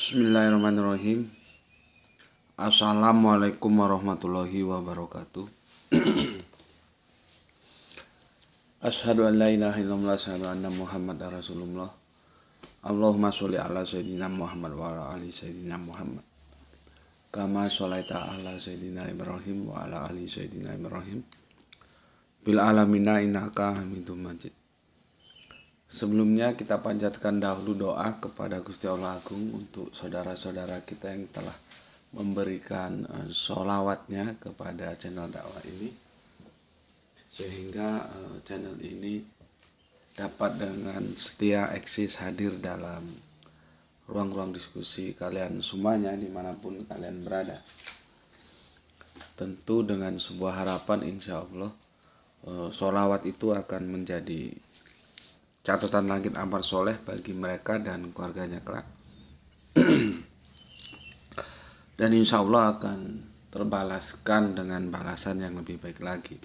Bismillahirrahmanirrahim. Assalamualaikum warahmatullahi wabarakatuh. Asyhadu an la ilaha illallah, asyhadu anna Muhammadar Rasulullah. Allahumma sholli ala sayyidina Muhammad wa ala ali sayyidina Muhammad. Kama sholaita ala sayyidina Ibrahim wa ala ali sayyidina Ibrahim. Bil alamina innaka Hamidum Majid. Sebelumnya kita panjatkan dahulu doa kepada Gusti Allah Agung untuk saudara-saudara kita yang telah memberikan sholawatnya kepada channel dakwah ini, sehingga channel ini dapat dengan setia eksis hadir dalam ruang-ruang diskusi kalian semuanya dimanapun kalian berada. Tentu dengan sebuah harapan insya Allah sholawat itu akan menjadi catatan langit amal soleh bagi mereka dan keluarganya kelak. Dan insya Allah akan terbalaskan dengan balasan yang lebih baik lagi.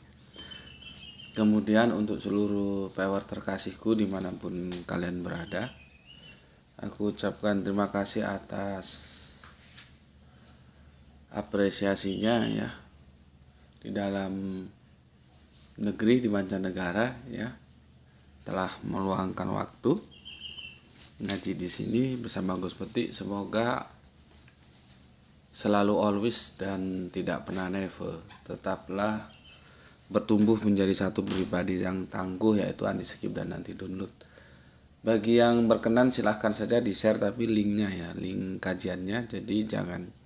Kemudian untuk seluruh viewer terkasihku dimanapun kalian berada, aku ucapkan terima kasih atas apresiasinya ya, di dalam negeri, di mancanegara ya, telah meluangkan waktu ngaji di sini bersama Gus Peti. Semoga selalu always dan tidak pernah never tetaplah bertumbuh menjadi satu pribadi yang tangguh, yaitu anti skip dan anti download. Bagi yang berkenan silahkan saja di share, tapi linknya ya, link kajiannya, jadi jangan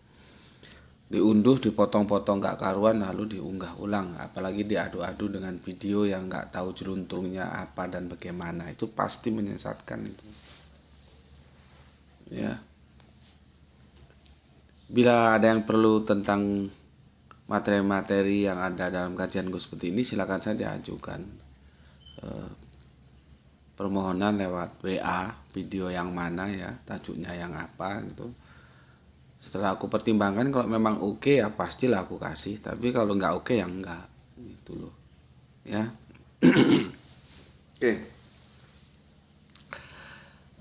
diunduh, dipotong-potong gak karuan lalu diunggah ulang, apalagi diadu-adu dengan video yang gak tahu jeruntungnya apa dan bagaimana. Itu pasti menyesatkan itu ya. Bila ada yang perlu tentang materi-materi yang ada dalam kajian Gus Peti ini, silakan saja ajukan permohonan lewat WA, video yang mana ya, tajuknya yang apa gitu. Setelah aku pertimbangkan, kalau memang oke ya pastilah aku kasih, tapi kalau nggak oke ya enggak gitu loh ya. Oke.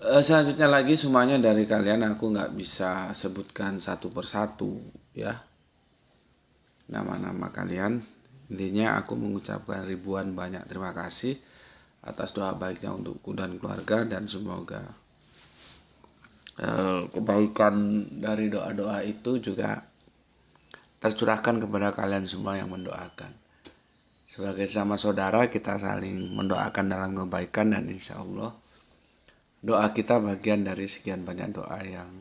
Selanjutnya lagi semuanya dari kalian aku nggak bisa sebutkan satu persatu ya nama-nama kalian. Intinya aku mengucapkan ribuan banyak terima kasih atas doa baiknya untukku dan keluarga, dan semoga kebaikan dari doa-doa itu juga tercurahkan kepada kalian semua yang mendoakan. Sebagai sama saudara kita saling mendoakan dalam kebaikan, dan insya Allah doa kita bagian dari sekian banyak doa yang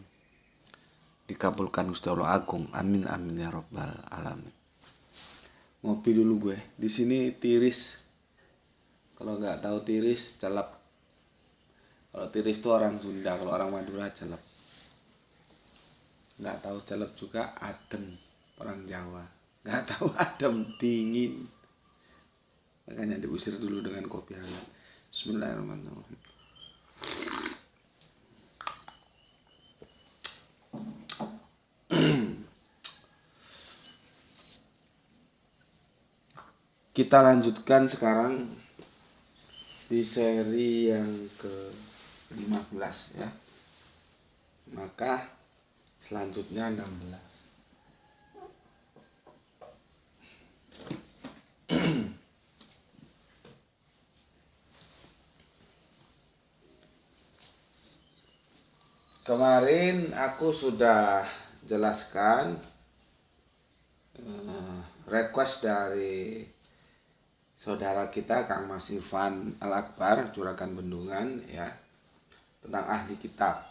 dikabulkan Gusti Allah Agung. Amin amin ya robbal alamin. Ngopi dulu gue. Di sini tiris. Kalau nggak tahu tiris, celep. Kalau tiris itu orang Sunda, kalau orang Madura celep. Nggak tahu celep juga adem, orang Jawa. Nggak tahu adem, dingin. Makanya diusir dulu dengan kopi hangat. Bismillahirrahmanirrahim. Kita lanjutkan sekarang di seri yang ke-15 ya. Maka selanjutnya 16. Kemarin aku sudah jelaskan request dari saudara kita Kang Mas Irfan Al-Akbar Juragan Bendungan ya, tentang ahli kitab.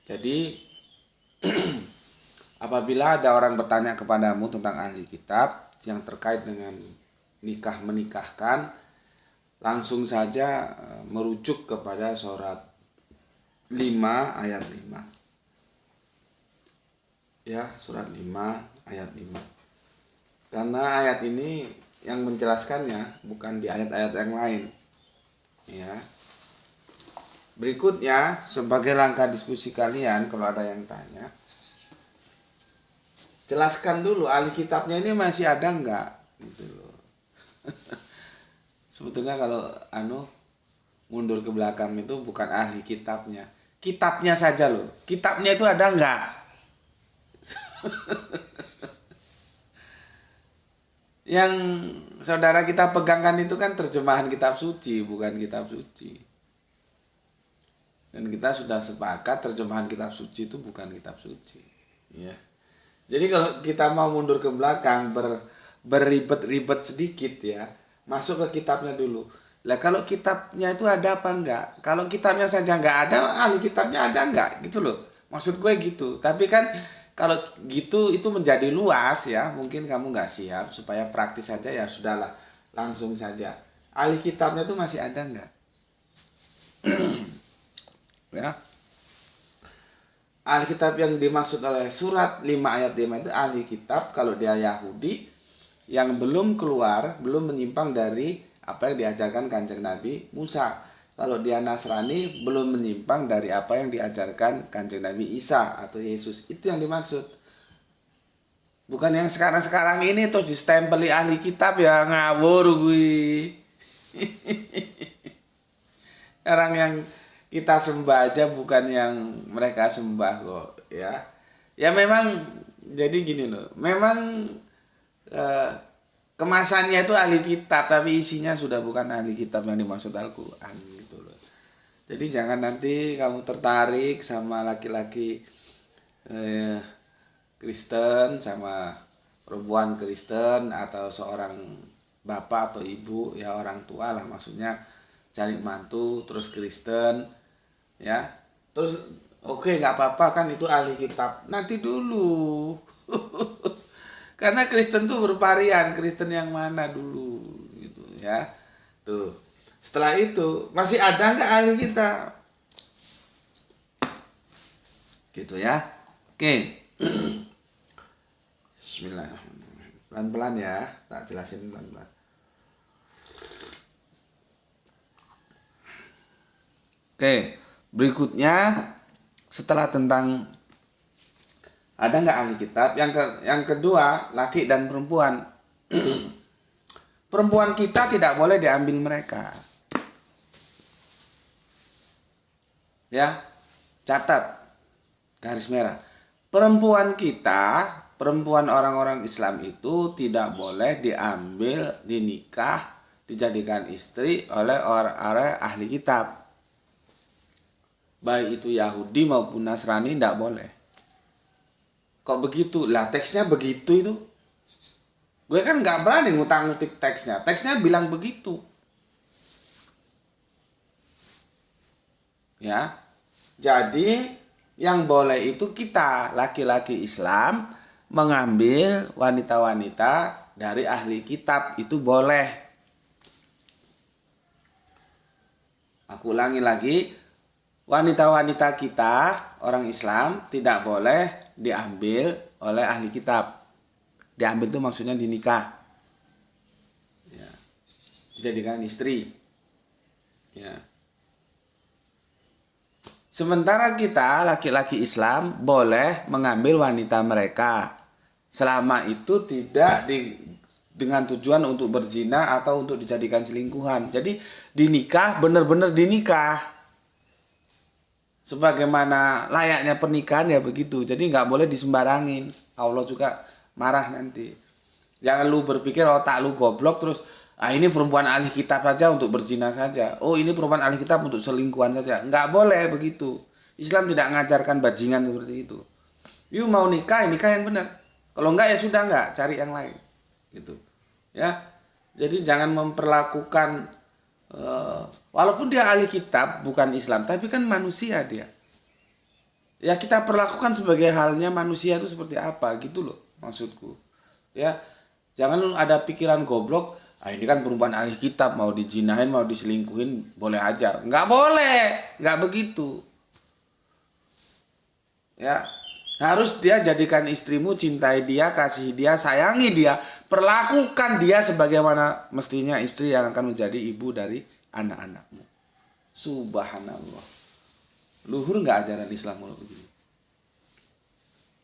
Jadi apabila ada orang bertanya kepadamu tentang ahli kitab yang terkait dengan nikah menikahkan, langsung saja merujuk kepada surat 5 ayat 5 ya, surat 5 ayat 5, karena ayat ini yang menjelaskannya, bukan di ayat-ayat yang lain ya. Berikutnya sebagai langkah diskusi kalian, kalau ada yang tanya, jelaskan dulu ahli kitabnya ini masih ada enggak gitu loh. Sebetulnya kalau mundur ke belakang itu bukan ahli kitabnya, kitabnya saja loh. Kitabnya itu ada nggak? Yang saudara kita pegangkan itu kan terjemahan kitab suci, bukan kitab suci. Dan kita sudah sepakat terjemahan kitab suci itu bukan kitab suci. Ya. Jadi kalau kita mau mundur ke belakang, berribet-ribet sedikit ya, masuk ke kitabnya dulu. Lah kalau kitabnya itu ada apa enggak? Kalau kitabnya saja enggak ada, ahli kitabnya ada enggak? Gitu loh. Maksud gue gitu. Tapi kan kalau gitu itu menjadi luas ya. Mungkin kamu enggak siap, supaya praktis saja ya sudahlah. Langsung saja. Ahli kitabnya itu masih ada enggak? Ya. Ahli kitab yang dimaksud oleh surat 5 ayat 5 itu ahli kitab kalau dia Yahudi yang belum keluar, belum menyimpang dari apa yang diajarkan Kanjeng Nabi Musa. Kalau dia Nasrani belum menyimpang dari apa yang diajarkan Kanjeng Nabi Isa atau Yesus. Itu yang dimaksud. Bukan yang sekarang-sekarang ini terus distempeli ahli kitab ya, ngawur gue. Orang yang kita sembah aja bukan yang mereka sembah kok ya. Ya memang jadi gini loh. Memang kemasannya itu ahli kitab tapi isinya sudah bukan ahli kitab yang dimaksud Al-Qur'an gitu loh. Jadi jangan nanti kamu tertarik sama laki-laki Kristen sama perempuan Kristen atau seorang bapak atau ibu ya orang tua lah maksudnya cari mantu terus Kristen ya terus oke, nggak apa-apa kan itu ahli kitab nanti dulu. Karena Kristen tuh bervarian, Kristen yang mana dulu gitu ya. Tuh. Setelah itu masih ada nggak ahli kitab? Gitu ya. Oke. Bismillahirrahmanirrahim. Pelan-pelan ya, tak jelasin pelan-pelan. Oke, berikutnya setelah tentang ada nggak ahli kitab? Yang kedua, laki dan perempuan. Perempuan kita tidak boleh diambil mereka. Ya, catat garis merah. Perempuan kita, perempuan orang-orang Islam itu tidak boleh diambil, dinikah, dijadikan istri oleh orang-orang ahli kitab. Baik itu Yahudi maupun Nasrani tidak boleh. Kok begitu? Lah teksnya begitu itu. Gue kan nggak berani ngutang-ngutik teksnya. Teksnya bilang begitu. Ya. Jadi yang boleh itu kita laki-laki Islam mengambil wanita-wanita dari ahli kitab itu boleh. Aku ulangi lagi. Wanita-wanita kita orang Islam tidak boleh diambil oleh ahli kitab. Diambil itu maksudnya dinikah ya. Dijadikan istri ya. Sementara kita laki-laki Islam boleh mengambil wanita mereka selama itu tidak dengan tujuan untuk berzina atau untuk dijadikan selingkuhan. Jadi dinikah benar-benar dinikah sebagaimana layaknya pernikahan ya begitu. Jadi nggak boleh disembarangin. Allah juga marah nanti. Jangan lu berpikir otak lu goblok terus ini perempuan ahli kitab saja untuk berzina saja. Oh ini perempuan ahli kitab untuk selingkuhan saja. Nggak boleh begitu. Islam tidak mengajarkan bajingan seperti itu. You mau nikah, nikah yang benar. Kalau enggak ya sudah enggak, cari yang lain. Gitu. Ya. Jadi jangan memperlakukan walaupun dia ahli kitab bukan Islam, tapi kan manusia dia. Ya kita perlakukan sebagai halnya manusia itu seperti apa gitu loh maksudku. Ya jangan ada pikiran goblok. Ini kan perempuan ahli kitab mau dijinahin mau diselingkuhin boleh aja. Nggak boleh, nggak begitu. Ya harus dia jadikan istrimu, cintai dia, kasih dia, sayangi dia, perlakukan dia sebagaimana mestinya istri yang akan menjadi ibu dari anak-anakmu. Subhanallah. Luhur nggak ajaran Islam kalau begini.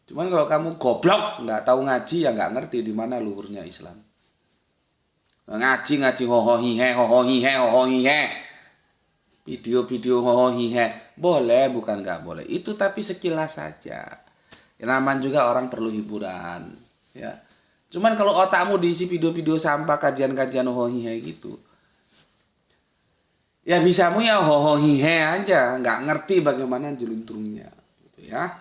Cuman kalau kamu goblok, nggak tahu ngaji ya nggak ngerti di mana luhurnya Islam. Ngaji hoho hihe. video-video hihe boleh, bukan nggak boleh. Itu tapi sekilas saja. Ya, namanya juga orang perlu hiburan, ya. Cuman kalau otakmu diisi video-video sampah, kajian-kajian hihe gitu, ya bisamu ya hihe aja, nggak ngerti bagaimana jeluntrungnya, gitu ya.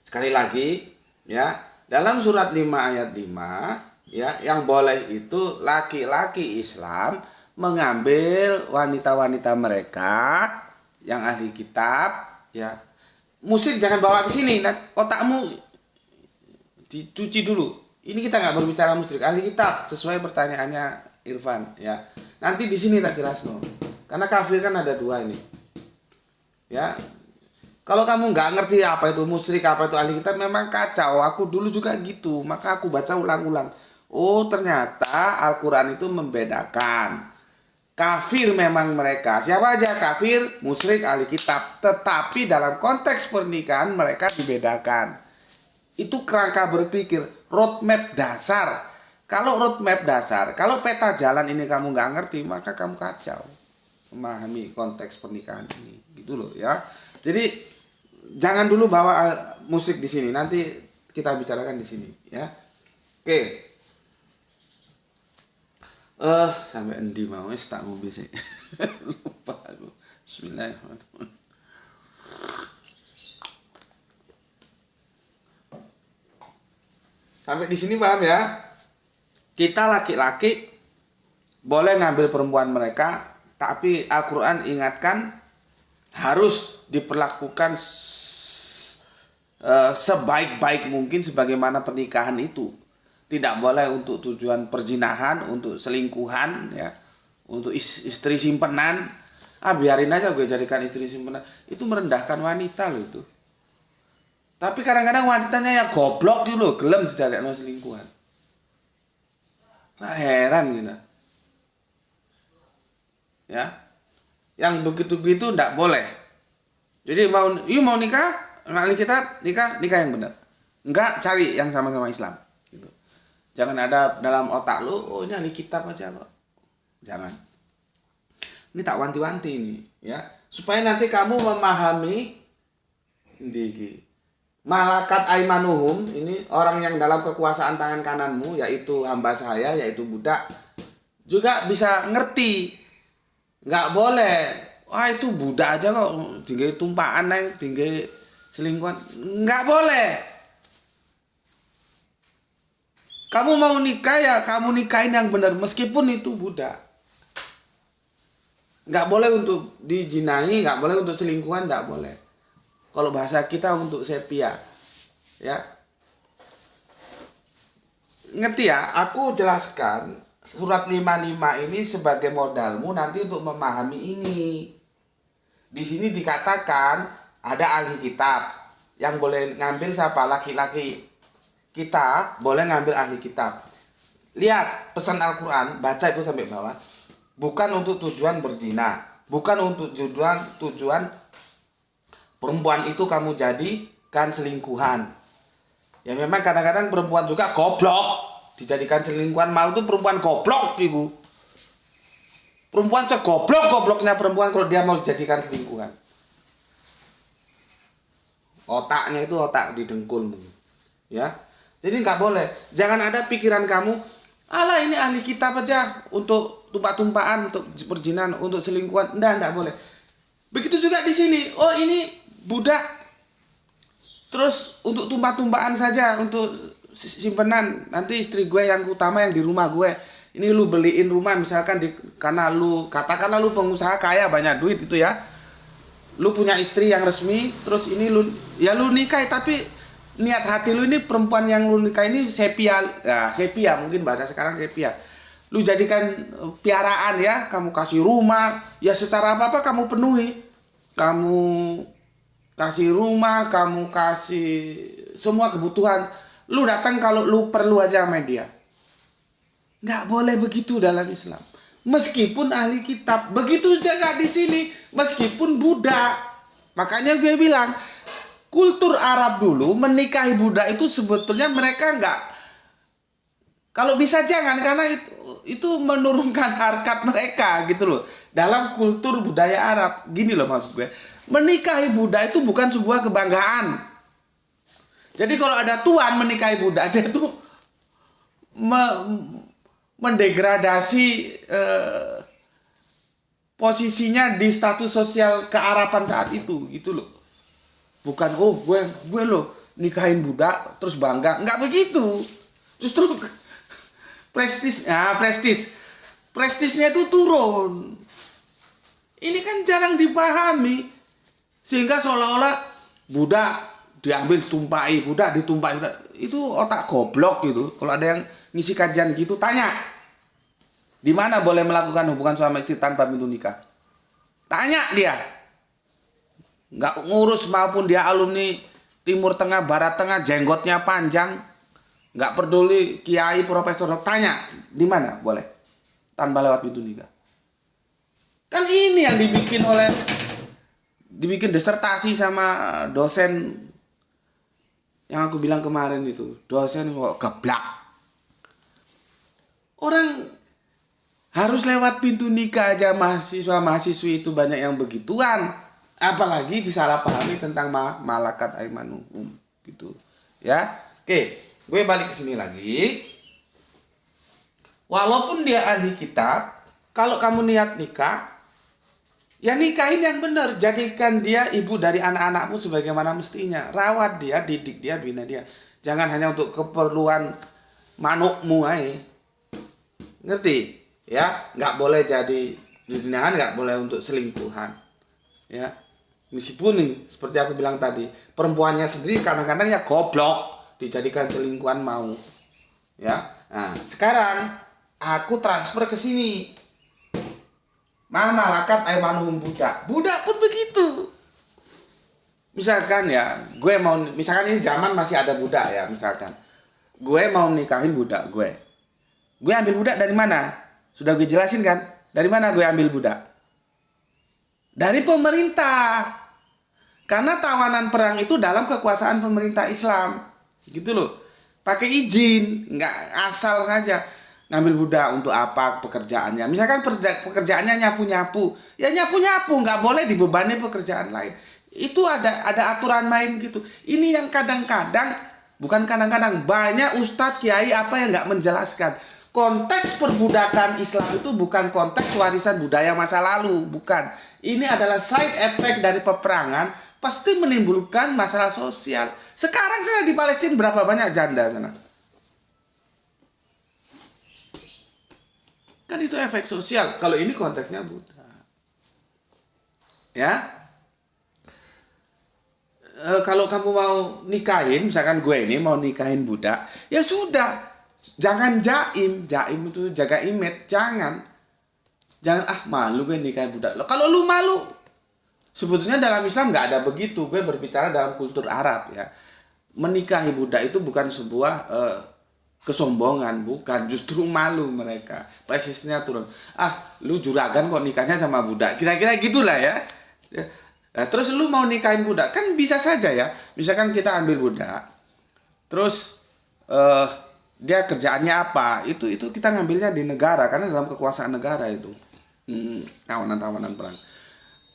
Sekali lagi, ya, dalam surat 5 ayat 5, ya, yang boleh itu laki-laki Islam mengambil wanita-wanita mereka yang ahli kitab, ya. Musyrik jangan bawa ke sini, otakmu dicuci dulu. Ini kita nggak berbicara musyrik, ahli kitab sesuai pertanyaannya Irfan, ya. Nanti di sini tak jelas no. Karena kafir kan ada dua ini. Ya. Kalau kamu nggak ngerti apa itu musyrik, apa itu ahli kitab, memang kacau. Aku dulu juga gitu, maka aku baca ulang-ulang. Oh, ternyata Al-Qur'an itu membedakan. Kafir memang mereka. Siapa aja kafir, musyrik, ahli kitab. Tetapi dalam konteks pernikahan mereka dibedakan. Itu kerangka berpikir, roadmap dasar. Kalau roadmap dasar, kalau peta jalan ini kamu nggak ngerti, maka kamu kacau memahami konteks pernikahan ini. Gitu loh ya. Jadi jangan dulu bawa musik di sini. Nanti kita bicarakan di sini ya. Oke. Sampai endi mau tak ngombe sih. Lupa aku. Bismillahirrahmanirrahim. Sampai di sini paham ya? Kita laki-laki boleh ngambil perempuan mereka, tapi Al-Qur'an ingatkan harus diperlakukan sebaik-baik mungkin sebagaimana pernikahan itu. Tidak boleh untuk tujuan perzinahan, untuk selingkuhan, ya, untuk istri simpenan. Biarin aja gue jadikan istri simpenan. Itu merendahkan wanita loh itu. Tapi kadang-kadang wanitanya ya goblok gitu loh, gelem dijadikan selingkuhan. Nah, heran gitu. Ya. Yang begitu-begitu enggak boleh. Jadi mau nikah, ahli kitab, nikah yang benar. Enggak, cari yang sama-sama Islam. Jangan ada dalam otak lu, oh ini ahli kitab aja kok. Jangan. Ini tak wanti-wanti ini, ya. Supaya nanti kamu memahami malakat aimanuhum, ini orang yang dalam kekuasaan tangan kananmu, yaitu hamba saya, yaitu budak, juga bisa ngerti. Nggak boleh, wah itu budak aja kok, tinggal tumpaan naik, tinggal selingkuhan. Nggak boleh. Kamu mau nikah ya kamu nikahin yang benar meskipun itu budak. Nggak boleh untuk dijinahi, nggak boleh untuk selingkuhan, nggak boleh. Kalau bahasa kita untuk sepia, ya. Ngerti ya? Aku jelaskan surat 55 ini sebagai modalmu nanti untuk memahami ini. Di sini dikatakan ada ahli kitab yang boleh ngambil siapa? Laki-laki. Kita boleh ngambil ahli kitab. Lihat pesan Al-Qur'an, baca itu sampai bawah. Bukan untuk tujuan berzina, bukan untuk tujuan perempuan itu kamu jadikan selingkuhan. Ya memang kadang-kadang perempuan juga goblok dijadikan selingkuhan, mau itu perempuan goblok ibu. Perempuan segoblok-gobloknya perempuan kalau dia mau dijadikan selingkuhan. Otaknya itu otak didengkul, ya. Jadi nggak boleh. Jangan ada pikiran kamu, alah ini ahli kitab aja untuk tumpah-tumpahan, untuk perzinahan, untuk selingkuhan. Enggak boleh. Begitu juga di sini. Oh ini budak. Terus untuk tumpah-tumpahan saja, untuk simpenan. Nanti istri gue yang utama yang di rumah gue. Ini lu beliin rumah misalkan karena lu katakanlah lu pengusaha kaya banyak duit itu ya. Lu punya istri yang resmi, terus ini lu nikah tapi niat hati lu ini perempuan yang lu nikah ini sepia, ya sepia mungkin bahasa sekarang sepia. Lu jadikan piaraan ya, kamu kasih rumah, ya secara apa-apa kamu penuhi. Kamu kasih rumah, kamu kasih semua kebutuhan. Lu datang kalau lu perlu aja sama dia. Nggak boleh begitu dalam Islam. Meskipun ahli kitab, begitu juga di sini, meskipun budak. Makanya gue bilang, kultur Arab dulu menikahi budak itu sebetulnya mereka Kalau bisa jangan, karena itu menurunkan harkat mereka gitu loh. Dalam kultur budaya Arab, gini loh maksud gue. Menikahi budak itu bukan sebuah kebanggaan. Jadi kalau ada tuan menikahi budak, dia tuh mendegradasi posisinya di status sosial kearapan saat itu gitu loh. Bukan gue loh nikahin budak terus bangga, nggak begitu. Justru prestisnya itu turun. Ini kan jarang dipahami, sehingga seolah-olah budak diambil tumpai, budak ditumpai, budak. Itu otak goblok gitu. Kalau ada yang ngisi kajian gitu, tanya di mana boleh melakukan hubungan suami istri tanpa pintu nikah. Tanya dia. Nggak ngurus maupun dia alumni Timur Tengah, Barat Tengah, jenggotnya panjang, nggak peduli kiai, profesor, tanya di mana boleh tanpa lewat pintu nikah. Kan ini yang dibikin disertasi sama dosen yang aku bilang kemarin itu, dosen kok geblak. Orang harus lewat pintu nikah aja mahasiswa-mahasiswi itu banyak yang begituan. Apalagi disalahpahami tentang malakat aimanuhum gitu. Ya. Oke, gue balik ke sini lagi. Walaupun dia ahli kitab, kalau kamu niat nikah, ya nikahin yang benar. Jadikan dia ibu dari anak-anakmu sebagaimana mestinya. Rawat dia, didik dia, bina dia. Jangan hanya untuk keperluan manukmu aja. Ngerti? Ya, nggak boleh jadi zinahan, nggak boleh untuk selingkuhan. Ya. Meskipun nih, seperti aku bilang tadi, perempuannya sendiri kadang-kadang ya goblok, dijadikan selingkuhan mau. Ya. Nah, sekarang aku transfer ke sini. Malakat aimanuhum budak. Budak pun begitu. Misalkan ya, misalkan ini zaman masih ada budak ya, misalkan. Gue mau nikahin budak gue. Gue ambil budak dari mana? Sudah gue jelasin kan? Dari mana gue ambil budak? Dari pemerintah. Karena tawanan perang itu dalam kekuasaan pemerintah Islam. Gitu loh. Pakai izin, nggak asal saja. Ngambil budak untuk apa pekerjaannya. Misalkan pekerjaannya nyapu-nyapu. Ya nyapu-nyapu, nggak boleh dibebani pekerjaan lain. Itu ada aturan main gitu. Ini yang kadang-kadang, bukan kadang-kadang, banyak ustadz, kiai apa yang nggak menjelaskan. Konteks perbudakan Islam itu bukan konteks warisan budaya masa lalu. Bukan. Ini adalah side effect dari peperangan. Pasti menimbulkan masalah sosial. Sekarang saya di Palestina berapa banyak janda sana? Kan itu efek sosial. Kalau ini konteksnya budak. Ya. Kalau kamu mau nikahin, misalkan gue ini mau nikahin budak, ya sudah. Jangan jaim. Jaim itu jaga image. Jangan malu gue nikahin budak. Kalau lu malu, sebetulnya dalam Islam nggak ada begitu. Gue berbicara dalam kultur Arab ya. Menikahi budak itu bukan sebuah kesombongan, bukan. Justru malu mereka. Presisnya turun. Lu juragan kok nikahnya sama budak. Kira-kira gitulah ya. Nah, terus lu mau nikahin budak, kan bisa saja ya. Misalkan kita ambil budak, terus dia kerjaannya apa? Itu kita ngambilnya di negara, karena dalam kekuasaan negara itu. Tawanan-tawanan perang.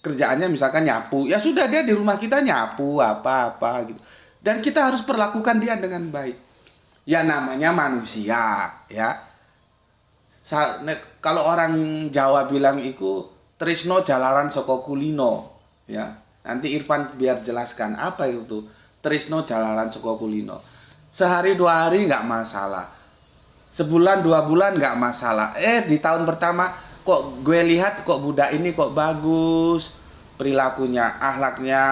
Kerjaannya misalkan nyapu, ya sudah dia di rumah kita nyapu apa gitu. Dan kita harus perlakukan dia dengan baik. Ya namanya manusia, ya. Kalau orang Jawa bilang itu tresno jalaran saka kulino, ya. Nanti Irfan biar jelaskan apa itu tresno jalaran saka kulino. Sehari 2 hari nggak masalah. Sebulan 2 bulan nggak masalah. Di tahun pertama kok gue lihat kok budak ini kok bagus perilakunya, akhlaknya.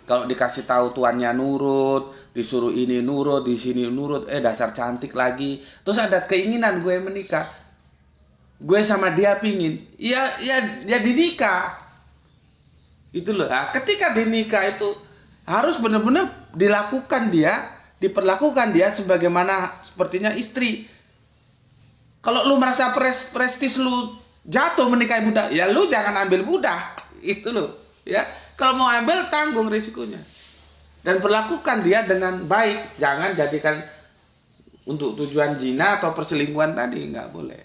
Kalau dikasih tahu tuannya nurut, disuruh ini nurut, di sini nurut, dasar cantik lagi. Terus ada keinginan gue menikah. Gue sama dia pingin. Ya dinikah. Itu loh. Nah, ketika dinikah itu harus benar-benar diperlakukan dia sebagaimana sepertinya istri. Kalau lu merasa prestis lu jatuh menikahi budak, ya lu jangan ambil budak. Itu loh, ya. Kalau mau ambil tanggung risikonya. Dan perlakukan dia dengan baik, jangan jadikan untuk tujuan zina atau perselingkuhan tadi, nggak boleh.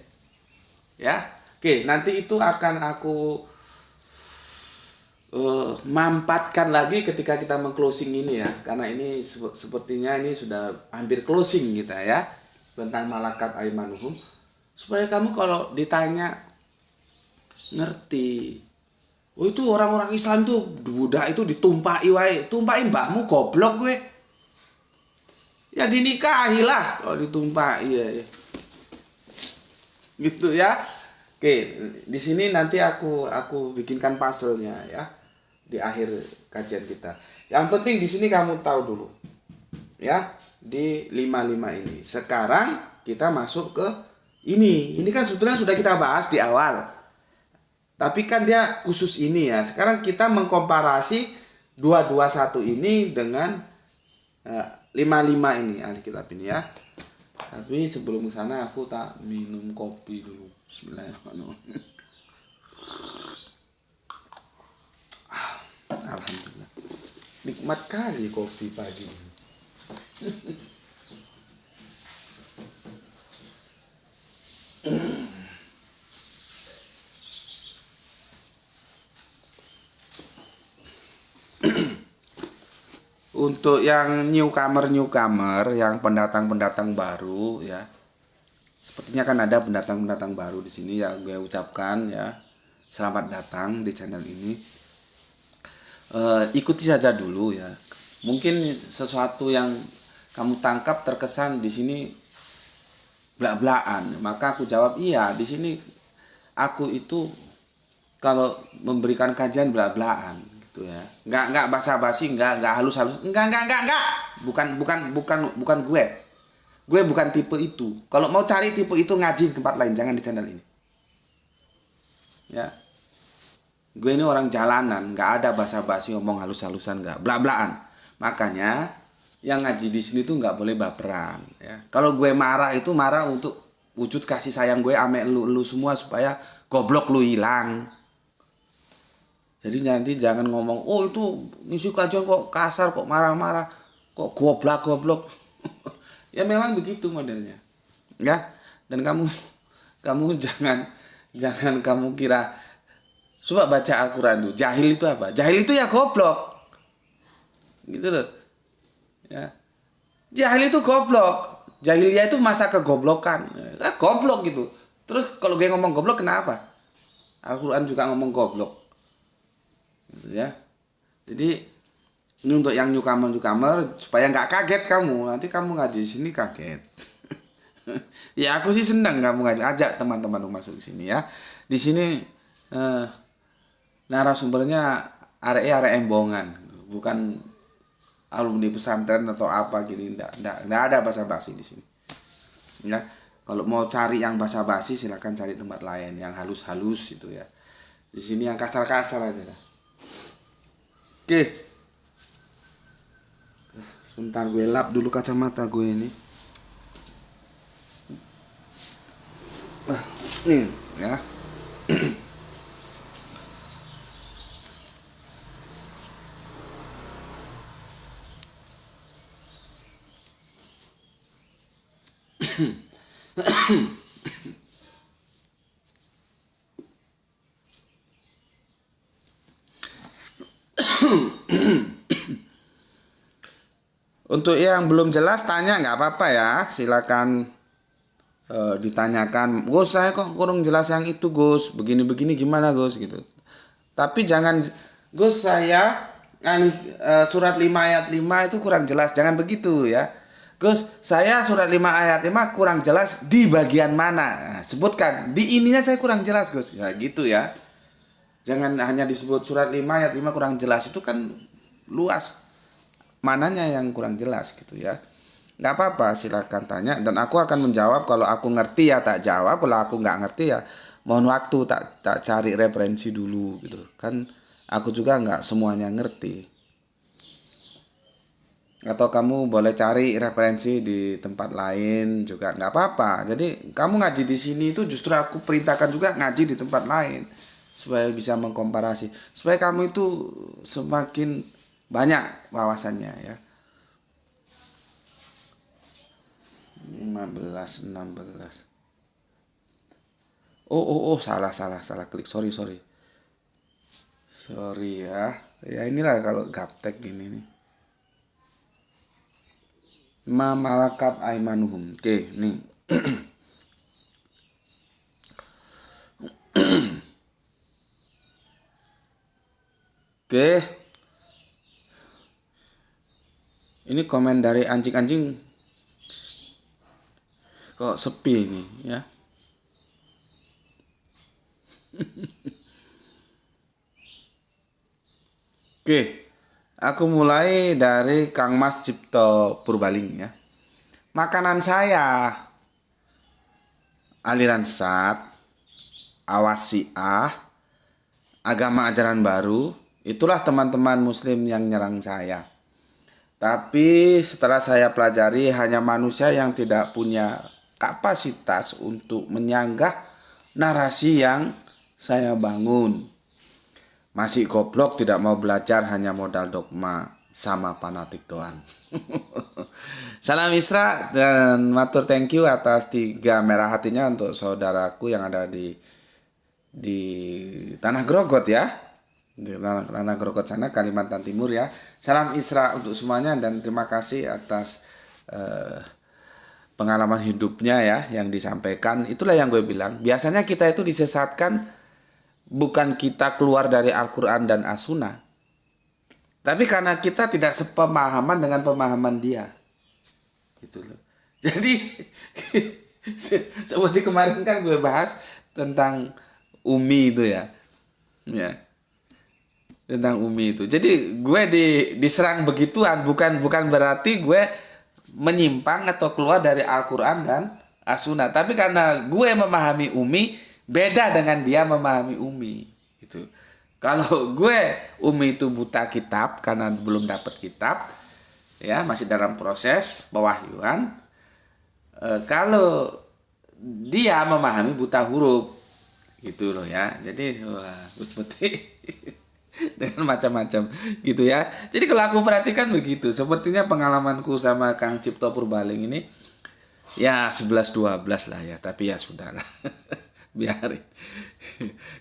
Ya, oke, nanti itu akan aku mampatkan lagi ketika kita meng-closing ini ya, karena ini sepertinya ini sudah hampir closing kita ya tentang malakat aimanuhum, supaya kamu kalau ditanya ngerti. Oh itu orang-orang Islam tuh budak itu ditumpahi wae, tumpahi mbahmu goblok gue. Ya dinikahi lah kalau ditumpahi ya. Gitu ya. Oke, di sini nanti aku bikinkan puzzle-nya ya di akhir kajian kita. Yang penting di sini kamu tahu dulu. Ya, di 55 ini. Sekarang kita masuk ke ini. Ini kan sebetulnya sudah kita bahas di awal. Tapi kan dia khusus ini ya. Sekarang kita mengkomparasi 221 ini dengan 55 ini Alkitab ini ya. Tapi sebelum ke sana aku tak minum kopi dulu. Bismillahirrahmanirrahim. Alhamdulillah. Nikmat kali kopi pagi ini. Untuk yang newcomer yang pendatang baru ya, sepertinya kan ada pendatang baru di sini ya, gue ucapkan ya selamat datang di channel ini. Ikuti saja dulu ya, mungkin sesuatu yang kamu tangkap terkesan di sini belak-belakan, maka aku jawab iya, di sini aku itu kalau memberikan kajian belak-belakan gitu ya, nggak basa-basi, nggak halus-halus, nggak, bukan gue bukan tipe itu. Kalau mau cari tipe itu ngaji di tempat lain, jangan di channel ini ya. Gue ini orang jalanan, nggak ada basa-basi, ngomong halus-halusan, nggak belak-belakan. Makanya yang ngaji di sini tuh nggak boleh baperan ya. Kalau gue marah itu marah untuk wujud kasih sayang gue ame lu semua supaya goblok lu hilang. Jadi nanti jangan ngomong, oh itu ngisi kajian kok kasar, kok marah-marah, kok goblok. Ya memang begitu modelnya. Ya. Dan kamu jangan kamu kira, coba baca Al-Qur'an tuh, jahil itu apa? Jahil itu ya goblok. Gitu loh. Ya. Jahil itu goblok. Jahiliyah itu masa kegoblokan. Goblok gitu. Terus kalau gue ngomong goblok kenapa? Al-Qur'an juga ngomong goblok. Gitu ya. Jadi ini untuk yang newcomer supaya nggak kaget kamu. Nanti kamu ngaji di sini kaget. Ya aku sih senang kamu ngaji. Ajak teman-teman masuk di sini ya. Di sini narasumbernya arek embongan, bukan alumni pesantren atau apa gini. Nggak ada basa-basi di sini. Ya. Kalau mau cari yang basa-basi silakan cari tempat lain yang halus-halus itu ya. Di sini yang kasar-kasar aja lah. Oke. Sebentar gue lap dulu kacamata gue ini. Nih ya. Untuk yang belum jelas tanya nggak apa-apa ya, silakan ditanyakan. Gus saya kok kurang jelas yang itu Gus, begini-begini gimana Gus gitu. Tapi jangan Gus saya surat 5 ayat 5 itu kurang jelas, jangan begitu ya. Gus saya surat 5 ayat 5 kurang jelas di bagian mana, nah, sebutkan di ininya saya kurang jelas Gus ya gitu ya. Jangan hanya disebut surat 5 ayat 5 kurang jelas, itu kan luas. Mananya yang kurang jelas gitu ya. Nggak apa-apa, silakan tanya dan aku akan menjawab. Kalau aku ngerti ya tak jawab, kalau aku nggak ngerti ya mohon waktu, tak cari referensi dulu gitu kan. Aku juga nggak semuanya ngerti. Atau kamu boleh cari referensi di tempat lain juga nggak apa-apa. Jadi kamu ngaji di sini itu justru aku perintahkan juga ngaji di tempat lain supaya bisa mengkomparasi, supaya kamu itu semakin banyak wawasannya ya. 15, 16. Oh, salah klik. Sorry. Sorry ya. Ya inilah kalau gaptek gini nih. Ma malakat aimanuhum. Oke, nih. Oke. Ini komen dari anjing-anjing kok sepi ini ya. Oke, aku mulai dari Kang Mas Cipto Purbaling ya. Makanan saya aliran sesat, awasiah, agama ajaran baru, itulah teman-teman muslim yang nyerang saya. Tapi setelah saya pelajari hanya manusia yang tidak punya kapasitas untuk menyanggah narasi yang saya bangun. Masih goblok tidak mau belajar hanya modal dogma sama fanatik doang. Salam Isra dan matur thank you atas 3 merah hatinya untuk saudaraku yang ada di Tanah Grogot ya. Di Tanah Grogot sana Kalimantan Timur ya. Salam Isra untuk semuanya dan terima kasih atas pengalaman hidupnya ya yang disampaikan. Itulah yang gue bilang. Biasanya kita itu disesatkan bukan kita keluar dari Al-Quran dan As-Sunnah, tapi karena kita tidak sepemahaman dengan pemahaman dia. Gitu loh. Jadi seperti kemarin kan gue bahas tentang Umi itu ya. Ya. Tentang Umi itu. Jadi gue diserang begituan bukan berarti gue menyimpang atau keluar dari Al-Quran dan As-Sunnah, tapi karena gue memahami Umi beda dengan dia memahami Umi gitu. Kalau gue Umi itu buta kitab karena belum dapat kitab ya, masih dalam proses pewahyuan. Kalau dia memahami buta huruf gitu loh ya. Jadi wah seperti dengan macam-macam gitu ya. Jadi kalau aku perhatikan begitu, sepertinya pengalamanku sama Kang Cipto Purbaling ini ya 11-12 lah ya, tapi ya sudahlah. Biarin.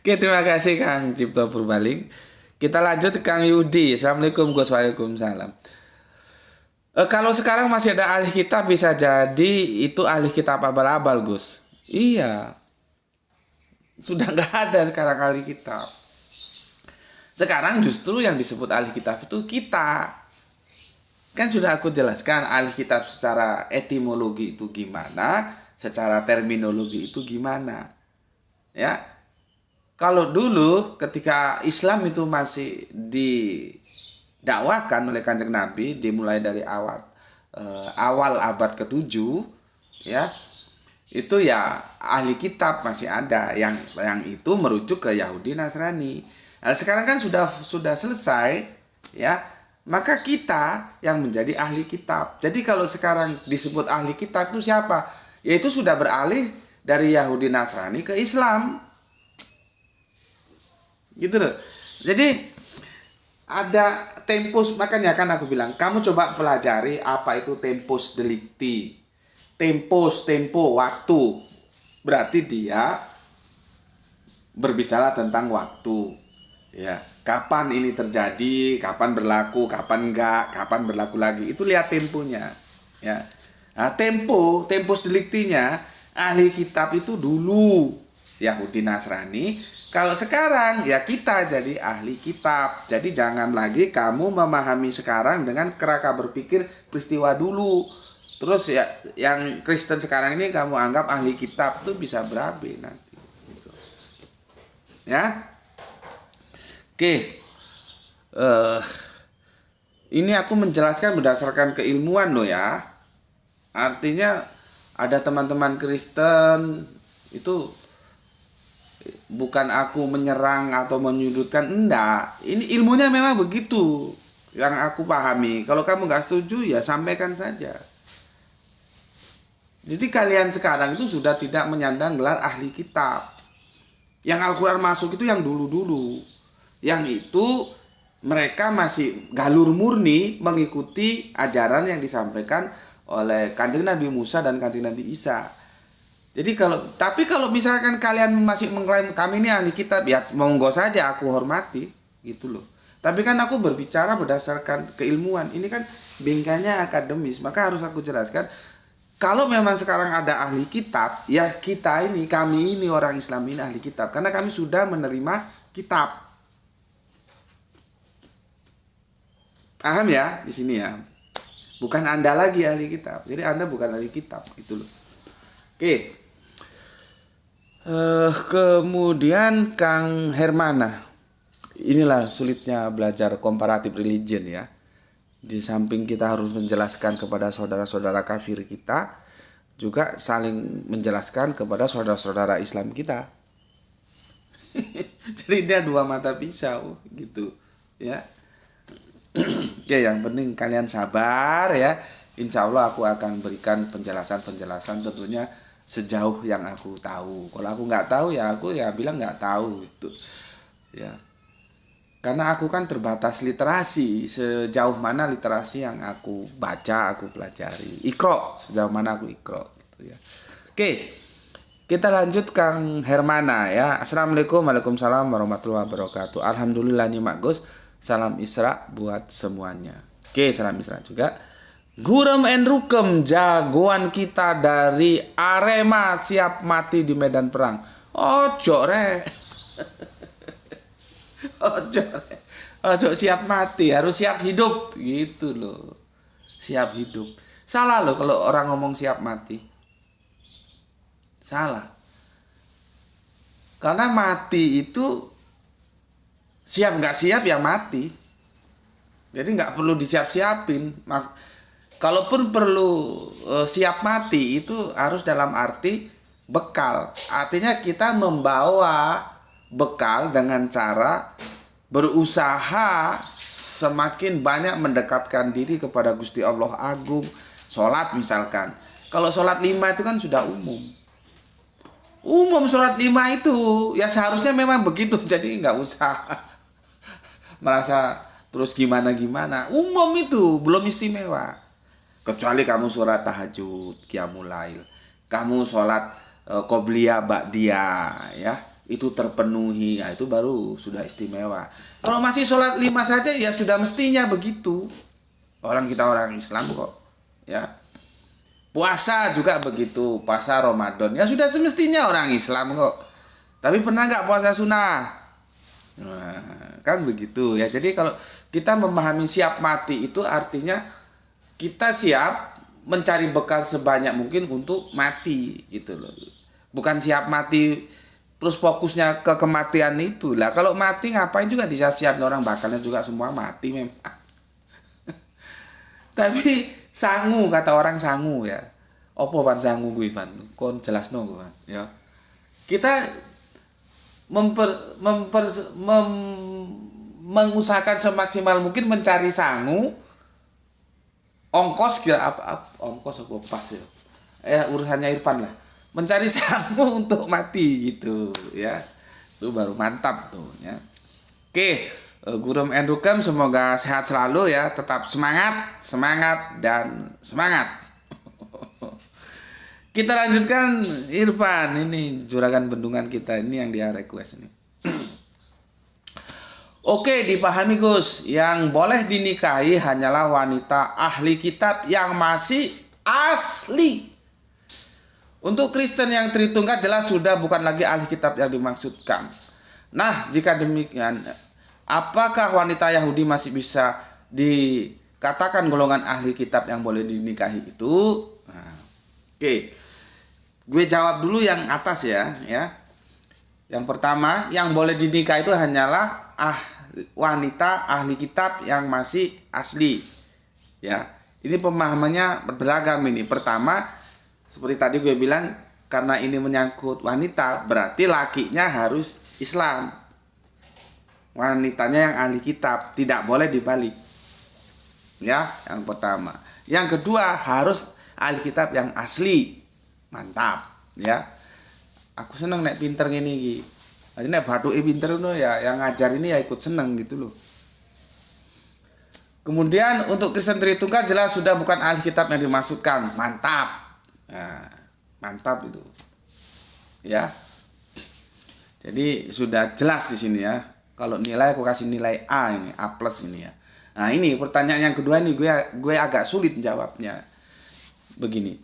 Oke, terima kasih Kang Cipto Purbaling. Kita lanjut ke Kang Yudi. Assalamualaikum Gus. Waalaikumsalam. Kalau sekarang masih ada ahli kitab bisa jadi itu ahli kitab abal-abal Gus. Iya. Sudah nggak ada sekarang ahli kitab. Sekarang justru yang disebut ahli kitab itu kita. Kan sudah aku jelaskan ahli kitab secara etimologi itu gimana, secara terminologi itu gimana. Ya, kalau dulu ketika Islam itu masih didakwakan oleh Kanjeng Nabi, dimulai dari awal abad ke-7, ya, itu ya ahli kitab masih ada yang itu merujuk ke Yahudi Nasrani. Nah, sekarang kan sudah selesai, ya, maka kita yang menjadi ahli kitab. Jadi kalau sekarang disebut ahli kitab itu siapa? Yaitu sudah beralih dari Yahudi Nasrani ke Islam. Gitu loh. Jadi ada tempus, makanya kan aku bilang, kamu coba pelajari apa itu tempus delicti. Tempo, waktu. Berarti dia berbicara tentang waktu. Ya, kapan ini terjadi, kapan berlaku, kapan enggak, kapan berlaku lagi. Itu lihat temponya. Ya. Nah, tempus delictinya ahli kitab itu dulu Yahudi Nasrani. Kalau sekarang ya kita jadi ahli kitab. Jadi jangan lagi kamu memahami sekarang dengan kerangka berpikir peristiwa dulu. Terus ya yang Kristen sekarang ini kamu anggap ahli kitab tuh bisa berabe nanti. Gitu. Ya. Oke. Ini aku menjelaskan berdasarkan keilmuan loh ya. Artinya ada teman-teman Kristen itu bukan aku menyerang atau menyudutkan, enggak. Ini ilmunya memang begitu yang aku pahami. Kalau kamu nggak setuju ya sampaikan saja. Jadi kalian sekarang itu sudah tidak menyandang gelar ahli kitab. Yang Al-Quran masuk itu yang dulu-dulu. Yang itu mereka masih galur murni mengikuti ajaran yang disampaikan oleh Kanjeng Nabi Musa dan Kanjeng Nabi Isa. Jadi kalau misalkan kalian masih mengklaim kami ini ahli kitab, ya monggo saja, aku hormati gitu loh. Tapi kan aku berbicara berdasarkan keilmuan. Ini kan bingkainya akademis, maka harus aku jelaskan. Kalau memang sekarang ada ahli kitab, ya kami ini orang Islam ini ahli kitab, karena kami sudah menerima kitab. Paham ya di sini ya? Bukan Anda lagi ahli kitab. Jadi Anda bukan ahli kitab gitu loh. Oke. Kemudian Kang Hermana. Inilah sulitnya belajar comparative religion ya. Di samping kita harus menjelaskan kepada saudara-saudara kafir kita, juga saling menjelaskan kepada saudara-saudara Islam kita. Jadi dia dua mata pisau gitu ya. Oke, yang penting kalian sabar ya. Insya Allah aku akan berikan penjelasan tentunya sejauh yang aku tahu. Kalau aku nggak tahu ya aku ya bilang nggak tahu gitu ya. Karena aku kan terbatas literasi, sejauh mana literasi yang aku baca, aku pelajari. Iqra, sejauh mana aku Iqra gitu ya. Oke, kita lanjut Kang Hermana ya. Assalamualaikum, waalaikumsalam warahmatullahi wabarakatuh. Alhamdulillah nih Mak Gus. Salam Isra buat semuanya. Oke, salam Isra juga. Gurem and Rukem, jagoan kita dari Arema siap mati di medan perang. Ojo rek. Ojo siap mati, harus siap hidup gitu loh. Siap hidup. Salah loh kalau orang ngomong siap mati. Salah. Karena mati itu siap nggak siap ya mati. Jadi nggak perlu disiap-siapin. Kalaupun perlu siap mati itu harus dalam arti bekal. Artinya kita membawa bekal dengan cara berusaha semakin banyak mendekatkan diri kepada Gusti Allah Agung. Sholat misalkan. Kalau sholat 5 itu kan sudah umum. Umum sholat 5 itu ya seharusnya memang begitu. Jadi nggak usah merasa terus gimana-gimana. Umum itu belum istimewa. Kecuali kamu sholat tahajud, qiyamul lail, kamu sholat qobliyah ba'diyah ya, itu terpenuhi, ya itu baru sudah istimewa. Kalau masih sholat 5 saja ya sudah mestinya begitu. Orang kita orang Islam kok ya. Puasa juga begitu, puasa Ramadan ya sudah semestinya orang Islam kok. Tapi pernah nggak puasa sunnah? Nah, kan begitu ya. Jadi kalau kita memahami siap mati itu artinya kita siap mencari bekal sebanyak mungkin untuk mati gitu loh. Bukan siap mati terus fokusnya ke kematian itu lah. Kalau mati ngapain juga disiap-siapin, orang bakalnya juga semua mati memang. Tapi sangu, kata orang sangu ya. Opo pan sangu gue Ivan? Kon jelasno gue ya. Kita mengusahakan semaksimal mungkin mencari sangu. Ongkos kira apa ongkos apa pas ya, urusannya Irfan lah, mencari sangu untuk mati gitu ya, itu baru mantap tuh ya. Oke, Gurem and Rukem semoga sehat selalu ya, tetap semangat dan semangat. Kita lanjutkan Irfan, ini juragan bendungan kita ini yang dia request ini. Oke, dipahami Gus, yang boleh dinikahi hanyalah wanita ahli kitab yang masih asli. Untuk Kristen yang Tritunggal jelas sudah bukan lagi ahli kitab yang dimaksudkan. Nah, jika demikian, apakah wanita Yahudi masih bisa dikatakan golongan ahli kitab yang boleh dinikahi itu? Nah, oke, gue jawab dulu yang atas ya. Yang pertama, yang boleh dinikahi itu hanyalah wanita ahli kitab yang masih asli ya. Ini pemahamannya beragam ini. Pertama, seperti tadi gue bilang, karena ini menyangkut wanita berarti lakinya harus Islam, wanitanya yang ahli kitab, tidak boleh dibalik ya. Yang pertama. Yang kedua, harus ahli kitab yang asli. Mantap ya. Aku seneng nek pinter gini iki. Nek bathuke pinter ngono ya, yang ngajar ini ya ikut seneng gitu loh. Kemudian untuk Kristen Tritunggal jelas sudah bukan ahli kitab yang dimaksudkan. Mantap. Nah, mantap itu. Ya. Jadi sudah jelas di sini ya. Kalau nilai aku kasih nilai A ini, A+ ini ya. Nah, ini pertanyaan yang kedua ini gue agak sulit jawabnya. Begini.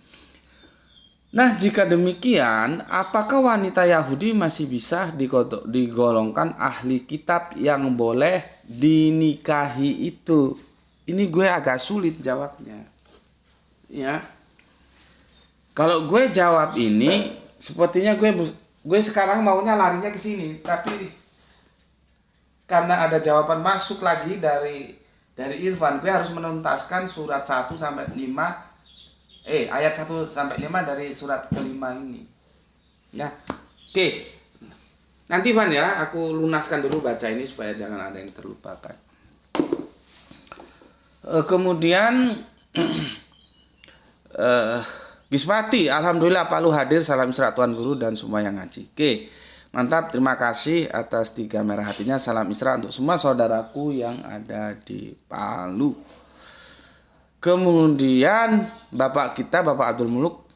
Nah, jika demikian, apakah wanita Yahudi masih bisa digolongkan ahli kitab yang boleh dinikahi itu? Ini gue agak sulit jawabnya. Ya. Kalau gue jawab ini, sepertinya gue sekarang maunya larinya ke sini, tapi karena ada jawaban masuk lagi dari Irfan, gue harus menuntaskan surat 1 sampai 5 ayat 1 sampai 5 dari surat kelima ini. Ya. Oke. Nanti Van ya, aku lunaskan dulu baca ini supaya jangan ada yang terlupakan. Kemudian Gismati, alhamdulillah Pak Lu hadir, salam Isra Tuan Guru dan semua yang ngaji. Oke, mantap, terima kasih atas 3 merah hatinya, salam Isra untuk semua saudaraku yang ada di Palu. Kemudian Bapak kita, Bapak Abdul Muluk,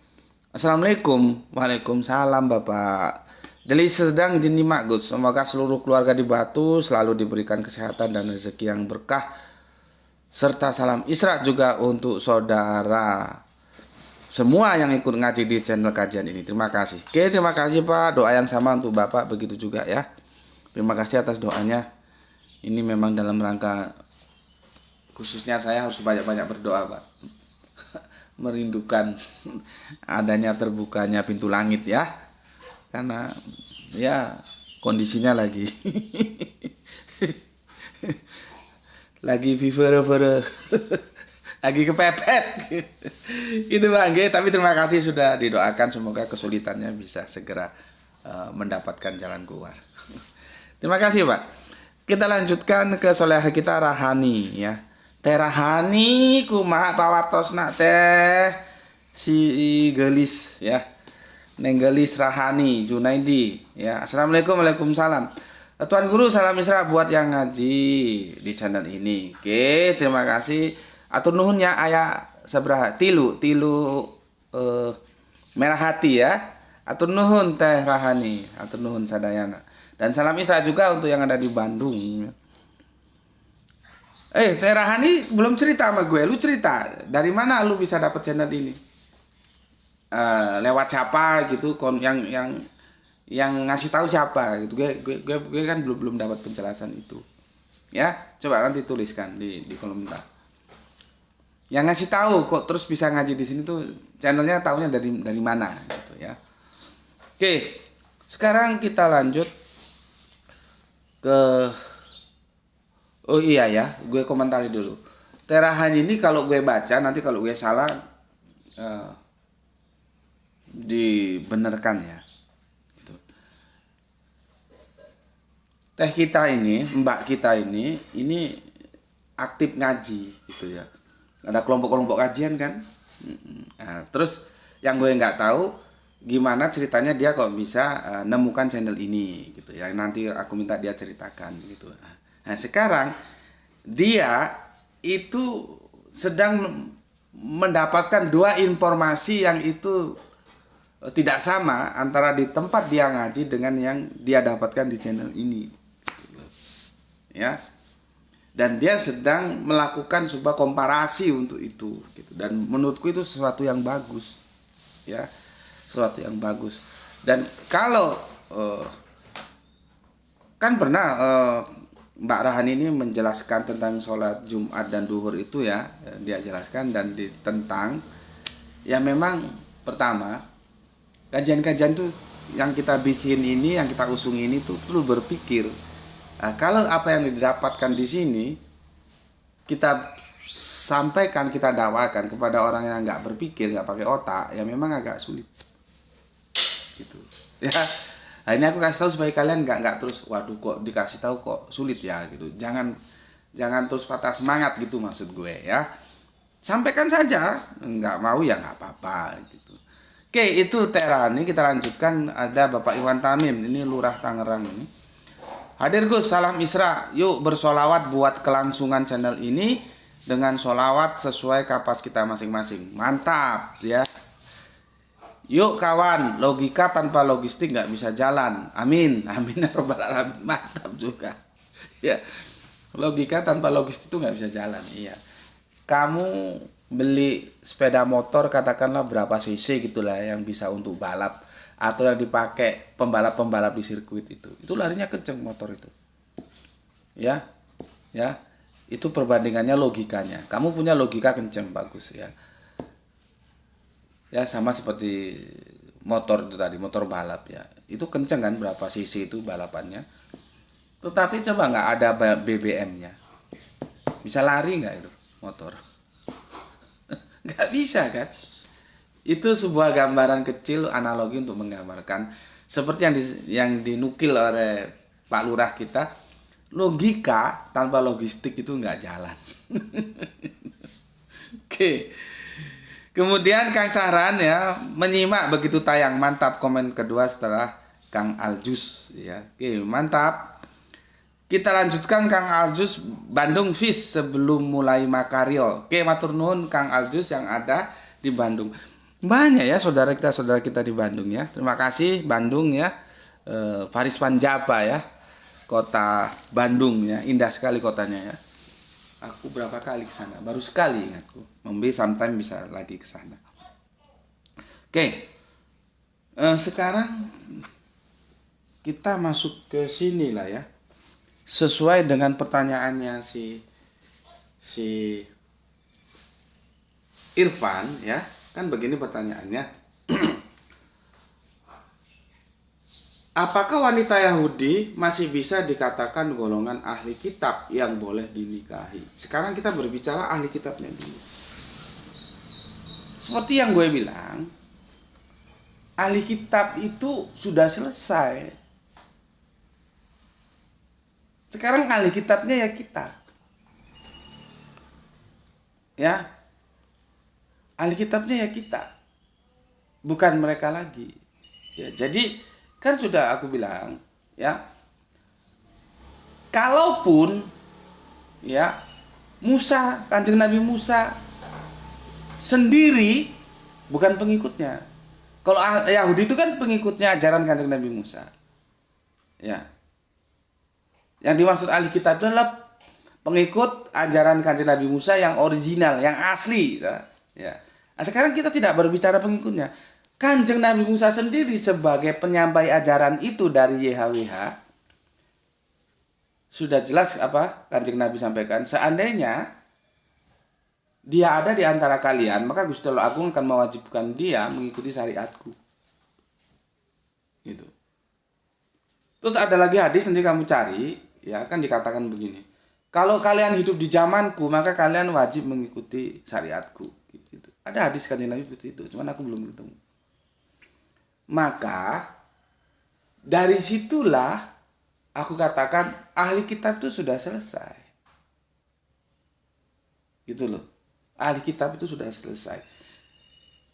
Assalamualaikum. Waalaikumsalam Bapak. Deli sedang dinyimak Gus, semoga seluruh keluarga di Batu selalu diberikan kesehatan dan rezeki yang berkah, serta salam Isra juga untuk saudara semua yang ikut ngaji di channel kajian ini. Terima kasih. Oke, terima kasih Pak. Doa yang sama untuk Bapak begitu juga ya. Terima kasih atas doanya. Ini memang dalam rangka khususnya saya harus banyak-banyak berdoa Pak. Merindukan adanya terbukanya pintu langit ya. Karena ya kondisinya lagi lagi fever lagi kepepet itu Bang. Tapi terima kasih sudah didoakan, semoga kesulitannya bisa segera mendapatkan jalan keluar. Terima kasih Pak. Kita lanjutkan ke soleha kita Rahani ya. Teh Rahani kumaha pawartosna teh si gelis ya. Neng gelis Rahani Junaidi ya. Assalamualaikum. Waalaikumsalam. Tuan Guru, salam Isra buat yang ngaji di channel ini. Oke, terima kasih. Atur nuhun ya aya sabraha tilu merah hati ya. Atur nuhun Teh Rahani, atur nuhun sadayana. Dan salam Isra juga untuk yang ada di Bandung. Teh Rahani belum cerita sama gue. Lu cerita dari mana lu bisa dapet channel ini? Lewat siapa gitu? Yang ngasih tahu siapa gitu? Gue kan belum dapat penjelasan itu. Ya, coba nanti tuliskan di komentar. Yang ngasih tahu kok terus bisa ngaji di sini tuh channelnya taunya dari mana gitu ya. Oke, sekarang kita lanjut ke iya ya, gue komentari dulu. Terahan ini kalau gue baca nanti kalau gue salah dibenarkan ya. Gitu. Teh kita ini, mbak kita ini aktif ngaji gitu ya. Ada kelompok-kelompok kajian kan. Nah, terus yang gue nggak tahu gimana ceritanya dia kok bisa nemukan channel ini gitu ya. Nanti aku minta dia ceritakan gitu. Nah sekarang dia itu sedang mendapatkan 2 informasi yang itu tidak sama antara di tempat dia ngaji dengan yang dia dapatkan di channel ini. Ya. Dan dia sedang melakukan sebuah komparasi untuk itu gitu. Dan menurutku itu sesuatu yang bagus ya, sesuatu yang bagus. Dan kalau kan pernah Mbak Rahan ini menjelaskan tentang sholat Jumat dan duhur itu ya, dia jelaskan dan tentang ya memang pertama kajian-kajian tuh yang kita bikin ini, yang kita usung ini tuh perlu berpikir. Nah, kalau apa yang didapatkan di sini kita sampaikan, kita dakwakan kepada orang yang nggak berpikir, nggak pakai otak, ya memang agak sulit. Gitu. Ya, nah, ini aku kasih tahu supaya kalian nggak terus, waduh kok dikasih tahu kok sulit ya gitu. Jangan terus patah semangat gitu maksud gue ya. Sampaikan saja, nggak mau ya nggak apa-apa gitu. Oke, itu Terani. Kita lanjutkan, ada Bapak Iwan Tamim, ini Lurah Tangerang ini. Hadir Gus, salam Isra. Yuk bersolawat buat kelangsungan channel ini dengan sholawat sesuai kapas kita masing-masing. Mantap ya. Yuk kawan, logika tanpa logistik nggak bisa jalan. Amin, amin ya robbal alamin. Mantap juga. Ya, logika tanpa logistik itu nggak bisa jalan. Iya. Kamu beli sepeda motor katakanlah berapa cc gitulah yang bisa untuk balap atau yang dipakai pembalap-pembalap di sirkuit itu larinya kenceng motor itu. Ya, ya, itu perbandingannya logikanya. Kamu punya logika kenceng, bagus ya. Ya sama seperti motor itu tadi, motor balap ya. Itu kenceng kan berapa cc itu balapannya. Tetapi coba nggak ada BBM-nya. Bisa lari nggak itu motor? Nggak bisa kan? Itu sebuah gambaran kecil analogi untuk menggambarkan seperti yang dinukil oleh Pak Lurah kita, logika tanpa logistik itu nggak jalan. Oke. Kemudian Kang Sahran ya menyimak begitu tayang, mantap komen kedua setelah Kang Aljus ya. Oke, mantap. Kita lanjutkan Kang Aljus Bandung Fish sebelum mulai Makaryo. Oke, matur nuwun Kang Aljus yang ada di Bandung. Banyak ya saudara kita di Bandung ya. Terima kasih Bandung ya. Faris Panjapa ya. Kota Bandung ya, indah sekali kotanya ya. Aku berapa kali ke sana? Baru sekali ingatku. Mungkin sometime bisa lagi ke sana. Oke. Sekarang kita masuk ke sini lah ya. Sesuai dengan pertanyaannya si Irfan ya. Kan begini pertanyaannya. Apakah wanita Yahudi masih bisa dikatakan golongan ahli kitab yang boleh dinikahi? Sekarang kita berbicara ahli kitabnya dulu. Seperti yang gue bilang, ahli kitab itu sudah selesai. Sekarang ahli kitabnya ya kita. Ya. Ahli kitabnya ya kita. Bukan mereka lagi. Ya, jadi kan sudah aku bilang ya, kalaupun ya Musa, Kanjeng Nabi Musa sendiri bukan pengikutnya. Kalau Yahudi itu kan pengikutnya ajaran Kanjeng Nabi Musa. Ya. Yang dimaksud ahli kitab itu adalah pengikut ajaran Kanjeng Nabi Musa yang original, yang asli ya. Nah, sekarang kita tidak berbicara pengikutnya. Kanjeng Nabi Musa sendiri sebagai penyampai ajaran itu dari YHWH sudah jelas apa Kanjeng Nabi sampaikan, seandainya dia ada di antara kalian maka Gusti Allah Agung akan mewajibkan dia mengikuti syariatku. Gitu. Terus ada lagi hadis nanti kamu cari ya, kan dikatakan begini. Kalau kalian hidup di zamanku maka kalian wajib mengikuti syariatku gitu. Ada hadis Kanjeng Nabi seperti itu, cuman aku belum ketemu. Maka dari situlah aku katakan ahli kitab itu sudah selesai. Gitu loh. Ahli kitab itu sudah selesai.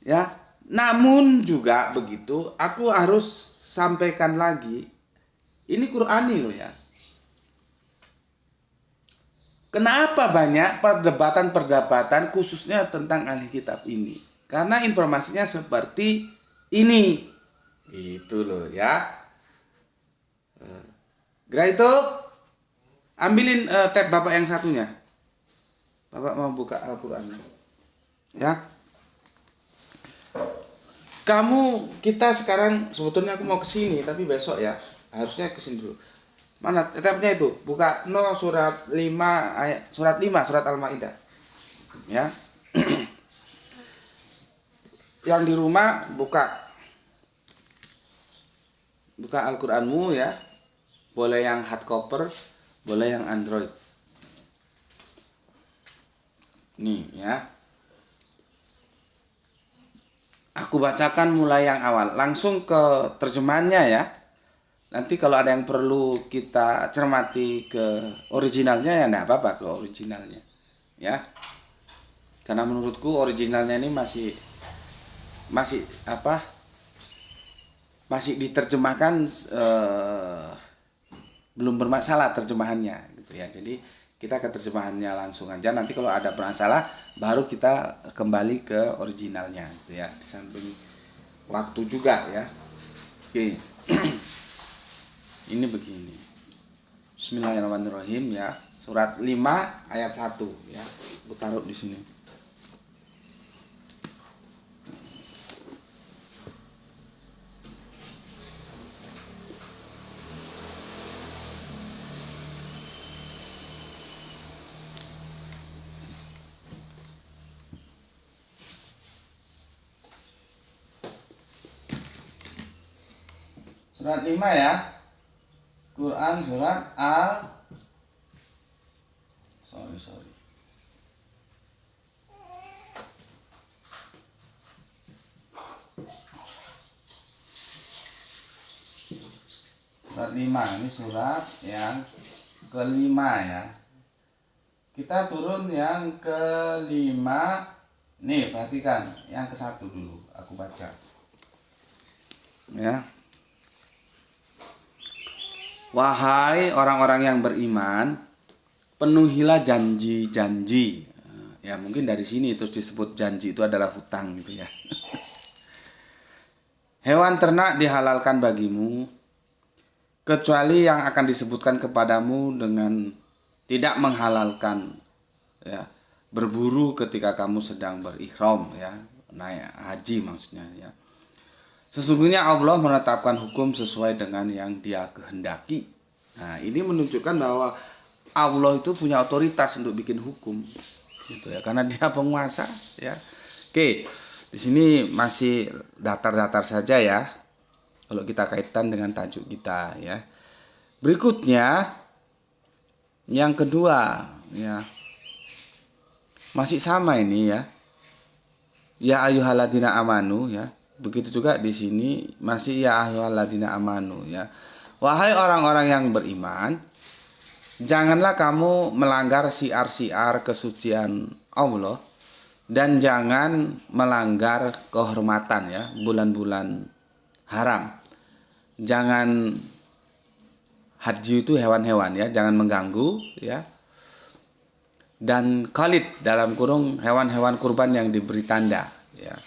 Ya, namun juga begitu, aku harus sampaikan lagi. Ini Qur'ani loh ya. Kenapa banyak perdebatan-perdebatan khususnya tentang ahli kitab ini? Karena informasinya seperti ini. Itu loh ya. Gerak itu ambilin tab Bapak yang satunya. Bapak mau buka Al-Qur'an. Ya. Kita sekarang sebetulnya aku mau ke sini tapi besok ya. Harusnya ke sini dulu. Mana tabnya itu? Buka surat 5 ayat surat 5 surat Al-Maidah. Ya. Yang di rumah buka Al-Qur'anmu ya. Boleh yang hardcover, boleh yang Android. Nih ya. Aku bacakan mulai yang awal, langsung ke terjemahannya ya. Nanti kalau ada yang perlu kita cermati ke originalnya ya enggak apa-apa ke originalnya. Ya. Karena menurutku originalnya ini masih diterjemahkan belum bermasalah terjemahannya gitu ya. Jadi Kita ke terjemahannya langsung aja. Nanti kalau ada masalah baru kita kembali ke originalnya gitu ya. Di samping waktu juga ya. Oke. Ini begini. Bismillahirrahmanirrahim ya. Surat 5 ayat 1 ya. Aku taruh di sini. Surat 5 ya. Quran surat sorry. Surat 5 ini surat yang kelima ya. Kita turun yang kelima. Nih, perhatikan yang ke-1 dulu aku baca. Ya. Wahai orang-orang yang beriman, penuhilah janji-janji. Ya mungkin dari sini terus disebut janji itu adalah hutang gitu ya. Hewan ternak dihalalkan bagimu, kecuali yang akan disebutkan kepadamu dengan tidak menghalalkan ya, berburu ketika kamu sedang berihram ya, naik haji maksudnya ya. Sesungguhnya Allah menetapkan hukum sesuai dengan yang Dia kehendaki. Nah, ini menunjukkan bahwa Allah itu punya otoritas untuk bikin hukum, gitu ya, karena Dia penguasa, ya. Oke, di sini masih datar-datar saja ya, kalau kita kaitkan dengan tajuk kita ya. Berikutnya, yang kedua, ya, masih sama ini ya. Ya ayyuhalladzina amanu ya. Begitu juga di sini masih ya ayyuhalladzina amanu ya. Wahai orang-orang yang beriman, janganlah kamu melanggar syiar-syiar kesucian Allah dan jangan melanggar kehormatan ya, bulan-bulan haram. Jangan haji itu hewan-hewan ya, jangan mengganggu ya. Dan khalid dalam kurung hewan-hewan kurban yang diberi tanda ya.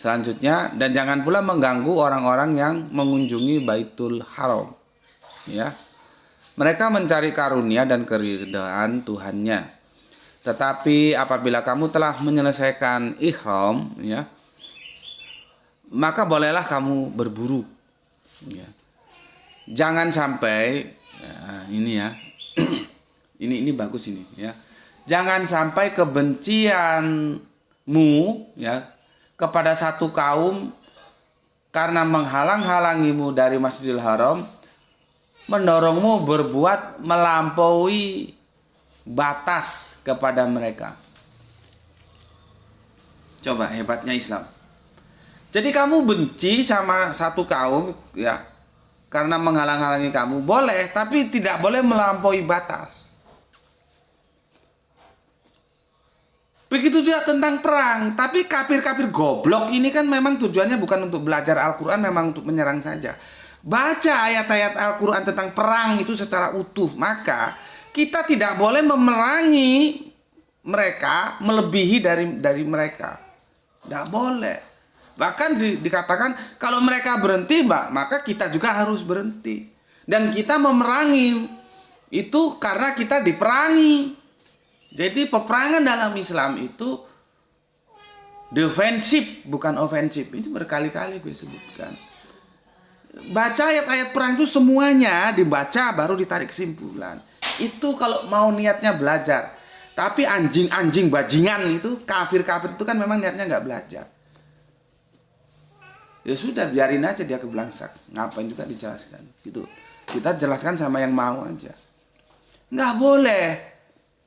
Selanjutnya, dan jangan pula mengganggu orang-orang yang mengunjungi Baitul Haram. Ya. Mereka mencari karunia dan keridhaan Tuhannya. Tetapi apabila kamu telah menyelesaikan ihram, ya, maka bolehlah kamu berburu. Ya. Jangan sampai, ya, ini ya, ini bagus ini ya. Jangan sampai kebencianmu, ya, kepada satu kaum karena menghalang-halangimu dari Masjidil Haram, mendorongmu berbuat melampaui batas kepada mereka. Coba hebatnya Islam. Jadi kamu benci sama satu kaum ya, karena menghalang-halangi kamu, boleh, tapi tidak boleh melampaui batas. Begitu juga tentang perang. Tapi kafir-kafir goblok ini kan memang tujuannya bukan untuk belajar Al-Quran, memang untuk menyerang saja. Baca ayat-ayat Al-Quran tentang perang itu secara utuh. Maka kita tidak boleh memerangi mereka melebihi dari mereka. Tidak boleh. Bahkan dikatakan kalau mereka berhenti, maka kita juga harus berhenti. Dan kita memerangi itu karena kita diperangi. Jadi peperangan dalam Islam itu defensif bukan ofensif. Itu berkali-kali gue sebutkan. Baca ayat-ayat perang itu semuanya dibaca baru ditarik kesimpulan. Itu kalau mau niatnya belajar. Tapi anjing-anjing bajingan itu, kafir-kafir itu kan memang niatnya nggak belajar. Ya sudah, biarin aja dia kebelangsak. Ngapain juga dijelaskan gitu. Kita jelaskan sama yang mau aja. Nggak boleh.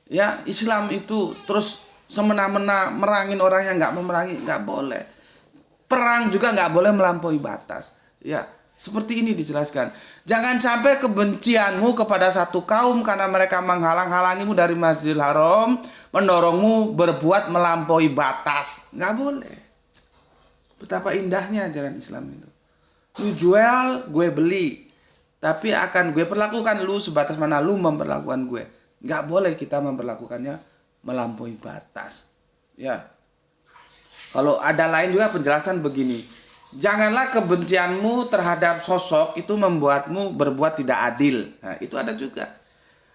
Ya, Islam itu terus semena-mena merangin orang yang nggak memerangi, nggak boleh. Perang juga nggak boleh melampaui batas. Ya, seperti ini dijelaskan. Jangan sampai kebencianmu kepada satu kaum karena mereka menghalang-halangimu dari Masjidil Haram, mendorongmu berbuat melampaui batas. Nggak boleh. Betapa indahnya ajaran Islam itu. Lu jual, gue beli. Tapi akan gue perlakukan lu sebatas mana lu memperlakukan gue. Nggak boleh kita memperlakukannya melampaui batas. Ya. Kalau ada lain juga penjelasan begini. Janganlah kebencianmu terhadap sosok itu membuatmu berbuat tidak adil. Nah, itu ada juga.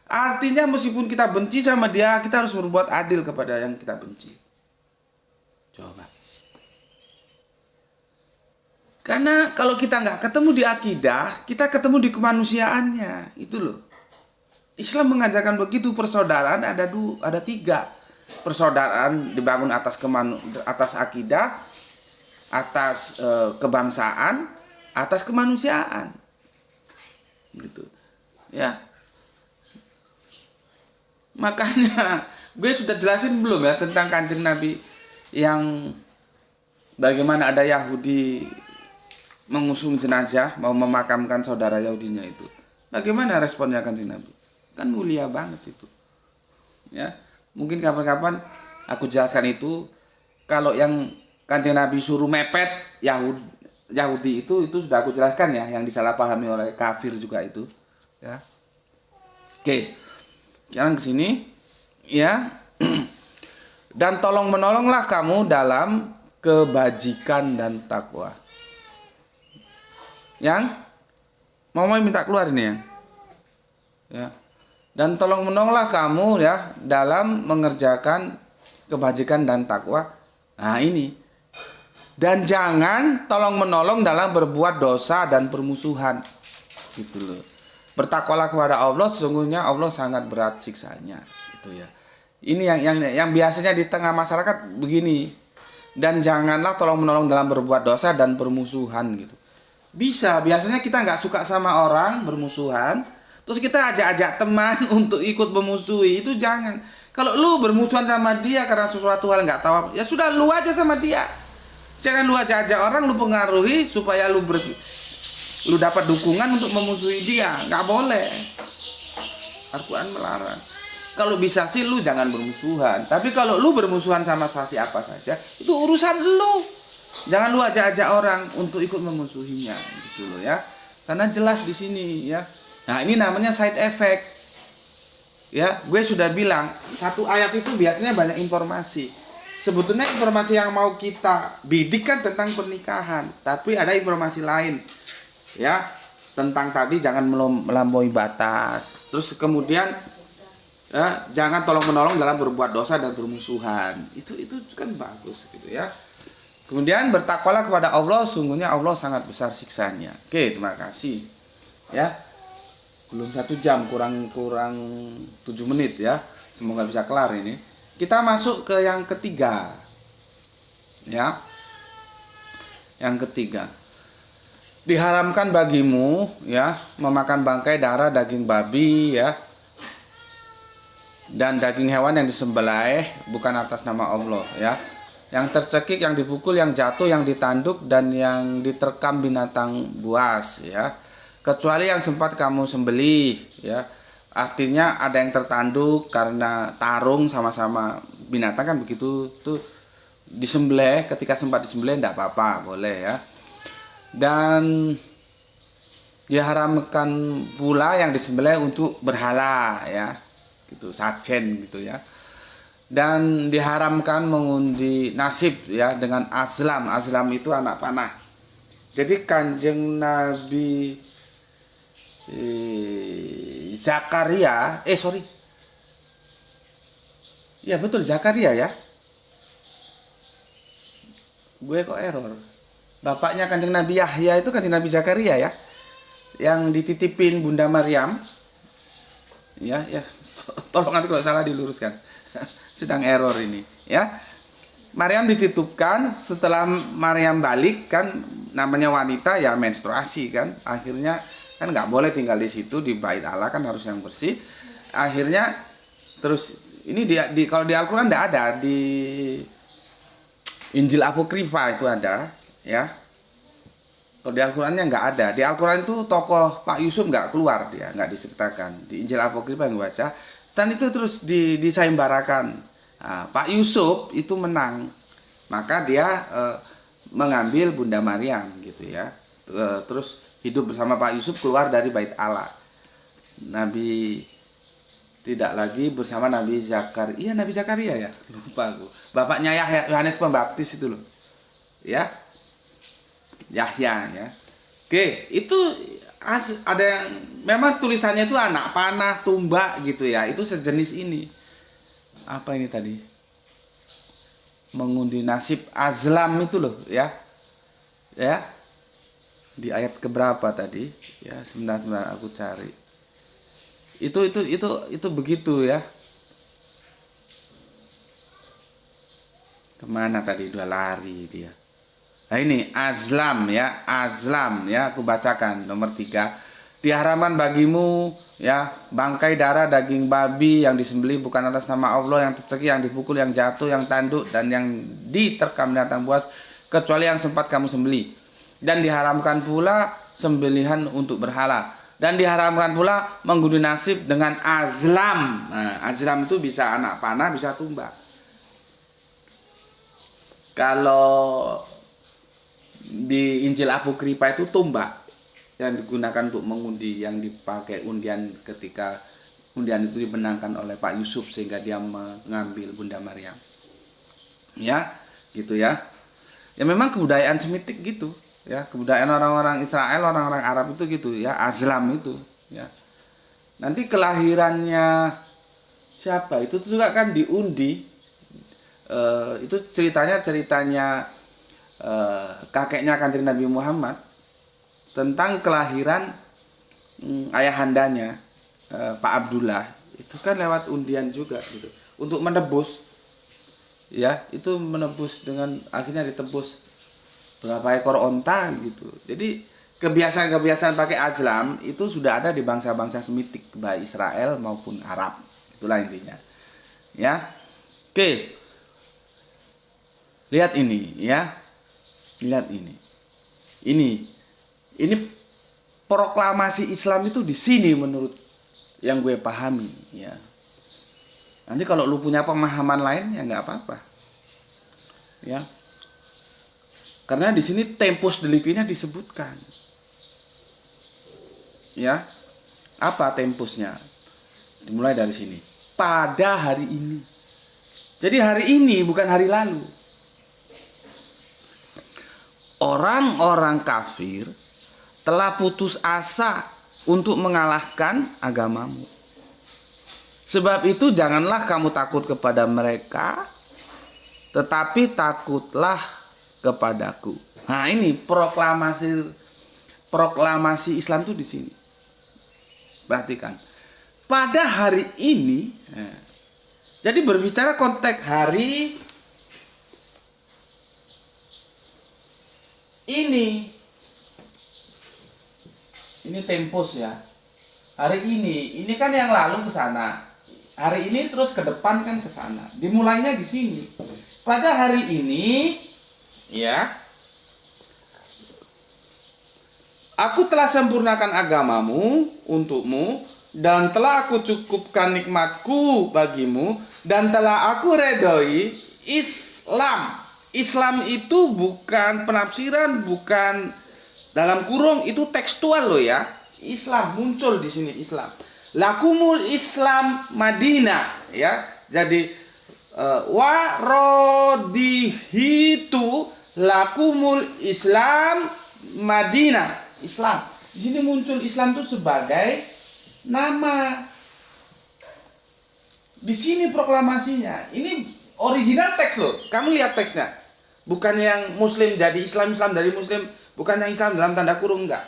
Artinya meskipun kita benci sama dia, kita harus berbuat adil kepada yang kita benci. Coba. Karena kalau kita nggak ketemu di akidah, kita ketemu di kemanusiaannya. Itu loh. Islam mengajarkan begitu. Persaudaraan ada tiga. Persaudaraan dibangun atas akidah, atas kebangsaan, atas kemanusiaan, gitu, ya. Makanya gue sudah jelasin belum ya tentang Kanjeng Nabi yang bagaimana ada Yahudi mengusung jenazah mau memakamkan saudara Yahudinya itu. Bagaimana responnya Kanjeng Nabi? Kan mulia banget itu, ya. Mungkin kapan-kapan aku jelaskan itu. Kalau yang Kanjeng Nabi suruh mepet Yahudi itu sudah aku jelaskan ya, yang disalahpahami oleh kafir juga itu, ya. Oke. Sekarang ke sini, ya. Dan tolong menolonglah kamu dalam kebajikan dan takwa. Yang mau minta keluar ini ya. Ya. Dan tolong menolonglah kamu ya dalam mengerjakan kebajikan dan takwa. Nah, ini. Dan jangan tolong menolong dalam berbuat dosa dan permusuhan. Gitu loh. Bertakwalah kepada Allah, sesungguhnya Allah sangat berat siksanya. Gitu ya. Ini yang biasanya di tengah masyarakat begini. Dan janganlah tolong menolong dalam berbuat dosa dan permusuhan gitu. Biasanya kita nggak suka sama orang, bermusuhan. Terus kita ajak-ajak teman untuk ikut memusuhi, itu jangan. Kalau lu bermusuhan sama dia karena sesuatu hal nggak tahu, ya sudah lu aja sama dia. Jangan lu ajak-ajak orang, lu pengaruhi supaya lu dapat dukungan untuk memusuhi dia. Nggak boleh. Al-Quran melarang. Kalau bisa sih lu jangan bermusuhan. Tapi kalau lu bermusuhan sama siapa saja, itu urusan lu. Jangan lu ajak-ajak orang untuk ikut memusuhinya, gitu loh ya. Karena jelas di sini ya. Nah, ini namanya side effect. Ya, gue sudah bilang, satu ayat itu biasanya banyak informasi. Sebetulnya informasi yang mau kita bidik kan tentang pernikahan, tapi ada informasi lain. Ya, tentang tadi jangan melampaui batas. Terus kemudian ya, jangan tolong menolong dalam berbuat dosa dan bermusuhan. Itu kan bagus gitu ya. Kemudian bertakwalah kepada Allah, sungguhnya Allah sangat besar siksanya. Oke, terima kasih. Ya. Belum 1 jam, kurang 7 menit ya. Semoga bisa kelar ini. Kita masuk ke yang ketiga. Ya. Yang ketiga. Diharamkan bagimu ya memakan bangkai, darah, daging babi ya. Dan daging hewan yang disembelih bukan atas nama Allah ya. Yang tercekik, yang dipukul, yang jatuh, yang ditanduk dan yang diterkam binatang buas ya. Kecuali yang sempat kamu sembelih ya. Artinya ada yang tertanduk karena tarung sama-sama binatang kan begitu tuh disembelih, ketika sempat disembelih enggak apa-apa, boleh ya. Dan diharamkan pula yang disembelih untuk berhala ya. Gitu, sajen gitu ya. Dan diharamkan mengundi nasib ya dengan azlam. Azlam itu anak panah. Jadi Kanjeng Nabi Zakaria, ya betul Zakaria ya. Gue kok error. Bapaknya Kanjeng Nabi Yahya itu Kanjeng Nabi Zakaria ya, yang dititipin Bunda Maryam. Ya, tolong nanti kalau salah diluruskan. Sedang error ini ya. Maryam dititipkan, setelah Maryam balik kan namanya wanita ya menstruasi kan, akhirnya kan nggak boleh tinggal di situ di bait Allah kan harus yang bersih. Akhirnya terus ini kalau di Al-Quran nggak ada, di Injil Apokrifa itu ada ya. Kalau di Al-Qurannya nggak ada. Di Al-Quran itu tokoh Pak Yusuf nggak keluar, dia nggak diceritakan. Di Injil Apokrifa yang baca dan itu terus disayembarakan. Nah, Pak Yusuf itu menang, maka dia mengambil Bunda Maryam gitu ya. Terus hidup bersama Pak Yusuf keluar dari bait Allah. Nabi tidak lagi bersama Nabi Zakaria. Iya, Nabi Zakaria ya, lupa aku. Bapaknya Yahya, Yohanes Pembaptis itu loh. Ya, Yahya ya. Oke, itu ada yang memang tulisannya itu anak panah, tumbak gitu ya. Itu sejenis ini. Apa ini tadi? Mengundi nasib azlam itu loh ya. Ya. Di ayat keberapa tadi? Ya, sebentar aku cari. Itu begitu ya. Kemana tadi? Udah lari dia. Nah ini azlam ya, aku bacakan nomor 3. Diharamkan bagimu ya bangkai darah daging babi yang disembelih bukan atas nama Allah, yang tercekik, yang dipukul, yang jatuh, yang tanduk, dan yang diterkam binatang buas, kecuali yang sempat kamu sembelih. Dan diharamkan pula sembelihan untuk berhala. Dan diharamkan pula mengundi nasib dengan azlam. Nah, azlam itu bisa anak panah, bisa tumbak. Kalau di Injil Apokripa itu tumbak yang digunakan untuk mengundi, yang dipakai undian ketika undian itu dimenangkan oleh Pak Yusuf sehingga dia mengambil Bunda Maryam. Ya, gitu ya. Ya memang kebudayaan Semitik gitu. Ya, kebudayaan orang-orang Israel, orang-orang Arab itu gitu ya, azlam itu ya. Nanti kelahirannya siapa itu juga kan diundi. Itu ceritanya kakeknya Kanjeng Nabi Muhammad tentang kelahiran ayahandanya Pak Abdullah itu kan lewat undian juga gitu untuk menebus ya, itu menebus dengan akhirnya ditebus berapa ekor onta gitu. Jadi kebiasaan-kebiasaan pakai azlam itu sudah ada di bangsa-bangsa Semitik, baik Israel maupun Arab. Itulah intinya. Ya. Oke. Lihat ini ya. Lihat ini. Ini proklamasi Islam itu di sini menurut yang gue pahami ya. Nanti kalau lu punya pemahaman lain ya nggak apa-apa. Ya. Karena di sini tempus delictinya disebutkan. Ya. Apa tempusnya? Dimulai dari sini. Pada hari ini. Jadi hari ini bukan hari lalu. Orang-orang kafir telah putus asa untuk mengalahkan agamamu. Sebab itu janganlah kamu takut kepada mereka, tetapi takutlah kepadaku. Nah ini proklamasi Islam itu di sini. Perhatikan. Pada hari ini, jadi berbicara konteks hari ini tempus ya. Hari ini kan yang lalu ke sana. Hari ini terus ke depan kan ke sana. Dimulainya di sini. Pada hari ini ya, aku telah sempurnakan agamamu untukmu, dan telah aku cukupkan nikmatku bagimu, dan telah aku redhoi Islam. Islam itu bukan penafsiran, bukan dalam kurung, itu tekstual loh ya. Islam muncul di sini Islam. Lakumul Islam Madinah ya. Jadi warodihitu lakumul Islam Madinah. Islam. Di sini muncul Islam itu sebagai nama. Di sini proklamasinya. Ini original teks loh. Kamu lihat teksnya. Bukan yang Muslim jadi Islam, Islam dari Muslim. Bukan yang Islam dalam tanda kurung, enggak.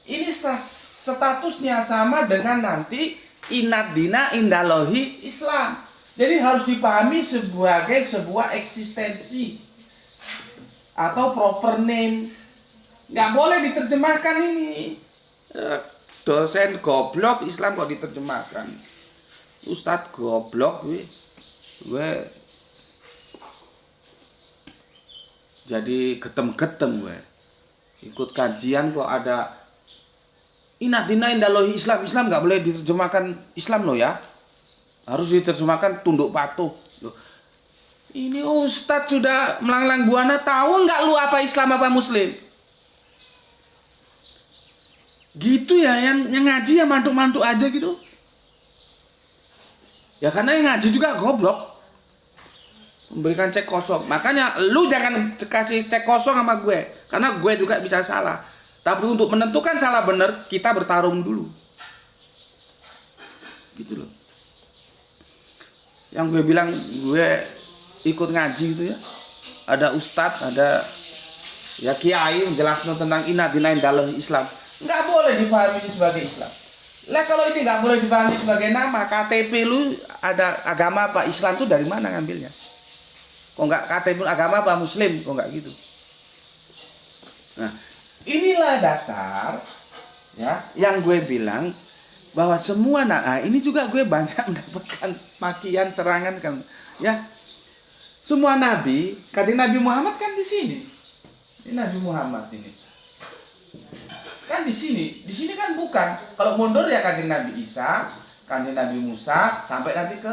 Ini statusnya sama dengan nanti inad dina indalohi Islam. Jadi harus dipahami sebagai sebuah eksistensi atau proper name. Nggak boleh diterjemahkan ini. Dosen goblok Islam kok diterjemahkan. Ustadz goblok gue jadi getem-getem gue. Ikut kajian kok ada inatina indalohi Islam. Islam nggak boleh diterjemahkan Islam loh ya. Harus diterjemahkan tunduk patuh. Loh. Ini Ustadz sudah melanglang buana, tahu nggak lu apa Islam apa Muslim? Gitu ya, yang ngaji ya mantuk-mantuk aja gitu. Ya karena yang ngaji juga goblok. Memberikan cek kosong. Makanya lu jangan kasih cek kosong sama gue. Karena gue juga bisa salah. Tapi untuk menentukan salah benar, kita bertarung dulu. Gitu loh. Yang gue bilang gue ikut ngaji gitu ya. Ada ustadz, ada ya kiai menjelaskan tentang inna dalam Islam. Nggak boleh dipahami sebagai Islam. Lah kalau ini nggak boleh dipahami sebagai nama, KTP lu ada agama apa Islam tuh dari mana ngambilnya? Kok nggak KTP agama apa Muslim? Kok nggak gitu? Nah, inilah dasar ya yang gue bilang bahwa semua ini juga gue banyak mendapatkan makian serangan kan ya. Semua nabi, Kanjeng Nabi Muhammad kan di sini. Ini Nabi Muhammad ini. Kan di sini kan bukan. Kalau mundur ya Kanjeng Nabi Isa, Kanjeng Nabi Musa sampai nanti ke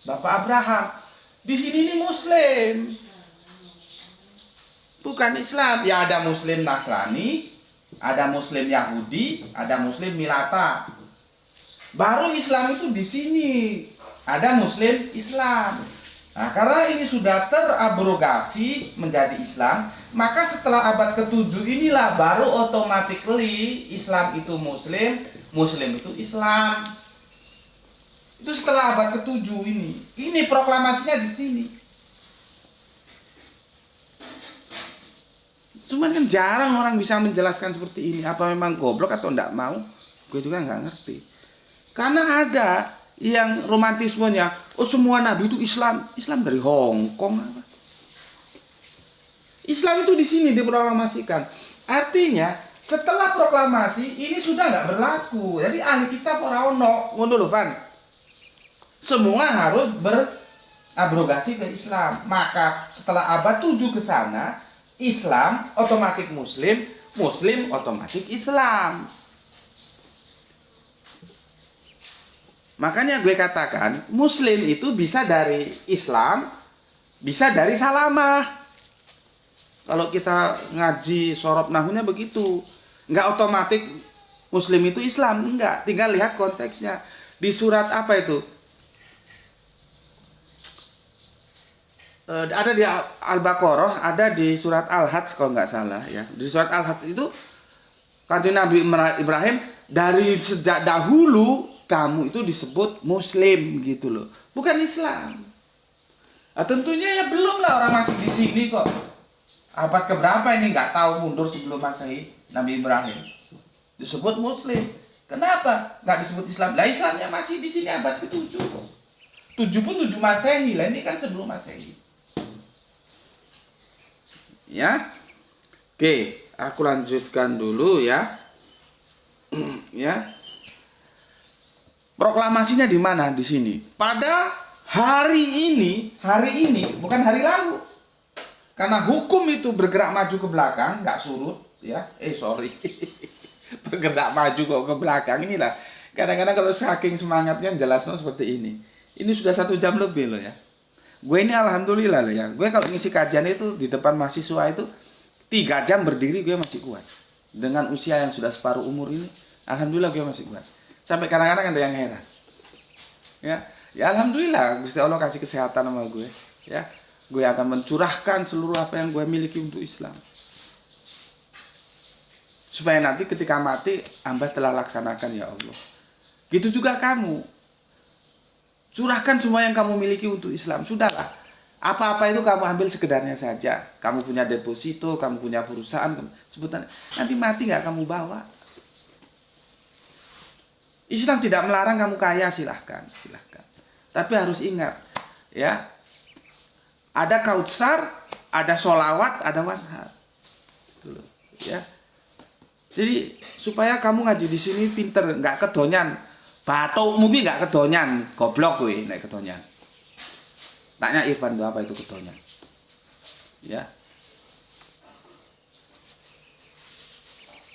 Bapak Abraham. Di sini ini Muslim. Bukan Islam. Ya ada Muslim Nasrani, ada Muslim Yahudi, ada Muslim Milata. Baru Islam itu di sini. Ada Muslim Islam. Nah, karena ini sudah terabrogasi menjadi Islam, maka setelah abad ke-7 inilah baru automatically Islam itu Muslim, Muslim itu Islam. Itu setelah abad ke-7 ini. Ini proklamasinya di sini. Cuman kan jarang orang bisa menjelaskan seperti ini. Apa memang goblok atau enggak mau? Gue juga nggak ngerti. Karena ada yang romantismenya, oh semua nabi itu Islam. Islam dari Hong Kong apa? Islam itu di sini diproklamasikan. Artinya setelah proklamasi ini sudah nggak berlaku. Jadi ahli kitab ora ono, ngono lho, Van. Semua harus berabrogasi ke Islam. Maka setelah abad 7 ke sana, Islam otomatis Muslim, Muslim otomatis Islam. Makanya gue katakan Muslim itu bisa dari Islam, bisa dari salamah. Kalau kita ngaji sorob nahunya begitu, nggak otomatis Muslim itu Islam, enggak. Tinggal lihat konteksnya. Di surat apa itu? Ada di Al-Baqarah, ada di surat Al-Hajj kalau nggak salah ya. Di surat Al-Hajj itu Kanjeng Nabi Ibrahim dari sejak dahulu kamu itu disebut Muslim gitu loh, bukan Islam. Nah, tentunya ya belum lah, orang masih di sini kok. Abad keberapa ini nggak tahu, mundur sebelum Masehi Nabi Ibrahim disebut Muslim. Kenapa nggak disebut Islam? Lah Islamnya masih di sini abad ke-7. 7 pun 7 Masehi lah, ini kan sebelum Masehi. Ya, oke, aku lanjutkan dulu ya. Ya. Proklamasinya di mana? Di sini. Pada hari ini bukan hari lalu. Karena hukum itu bergerak maju ke belakang, nggak surut, ya. Bergerak maju kok ke belakang inilah. Kadang-kadang kalau saking semangatnya jelasnya seperti ini. Ini sudah 1 jam lebih loh ya. Gue ini alhamdulillah loh ya. Gue kalau ngisi kajian itu di depan mahasiswa itu 3 jam berdiri gue masih kuat. Dengan usia yang sudah separuh umur ini, alhamdulillah gue masih kuat. Sampai kadang-kadang ada yang heran. Ya alhamdulillah Gusti Allah kasih kesehatan sama gue. Ya, gue akan mencurahkan seluruh apa yang gue miliki untuk Islam. Supaya nanti ketika mati hamba telah laksanakan ya Allah. Gitu juga kamu. Curahkan semua yang kamu miliki untuk Islam. Sudahlah. Apa-apa itu kamu ambil sekedarnya saja. Kamu punya deposito, kamu punya perusahaan, sebutan. Nanti mati nggak kamu bawa. Islam tidak melarang kamu kaya, silahkan. Tapi harus ingat, ya, ada kautsar, ada solawat, ada wanhar, gitu loh, ya. Jadi supaya kamu ngaji di sini pinter, nggak kedonyan, batukmu bi nggak kedonyan, goblok gue, naik kedonyan. Tanya Irfan tuh apa itu kedonyan, ya.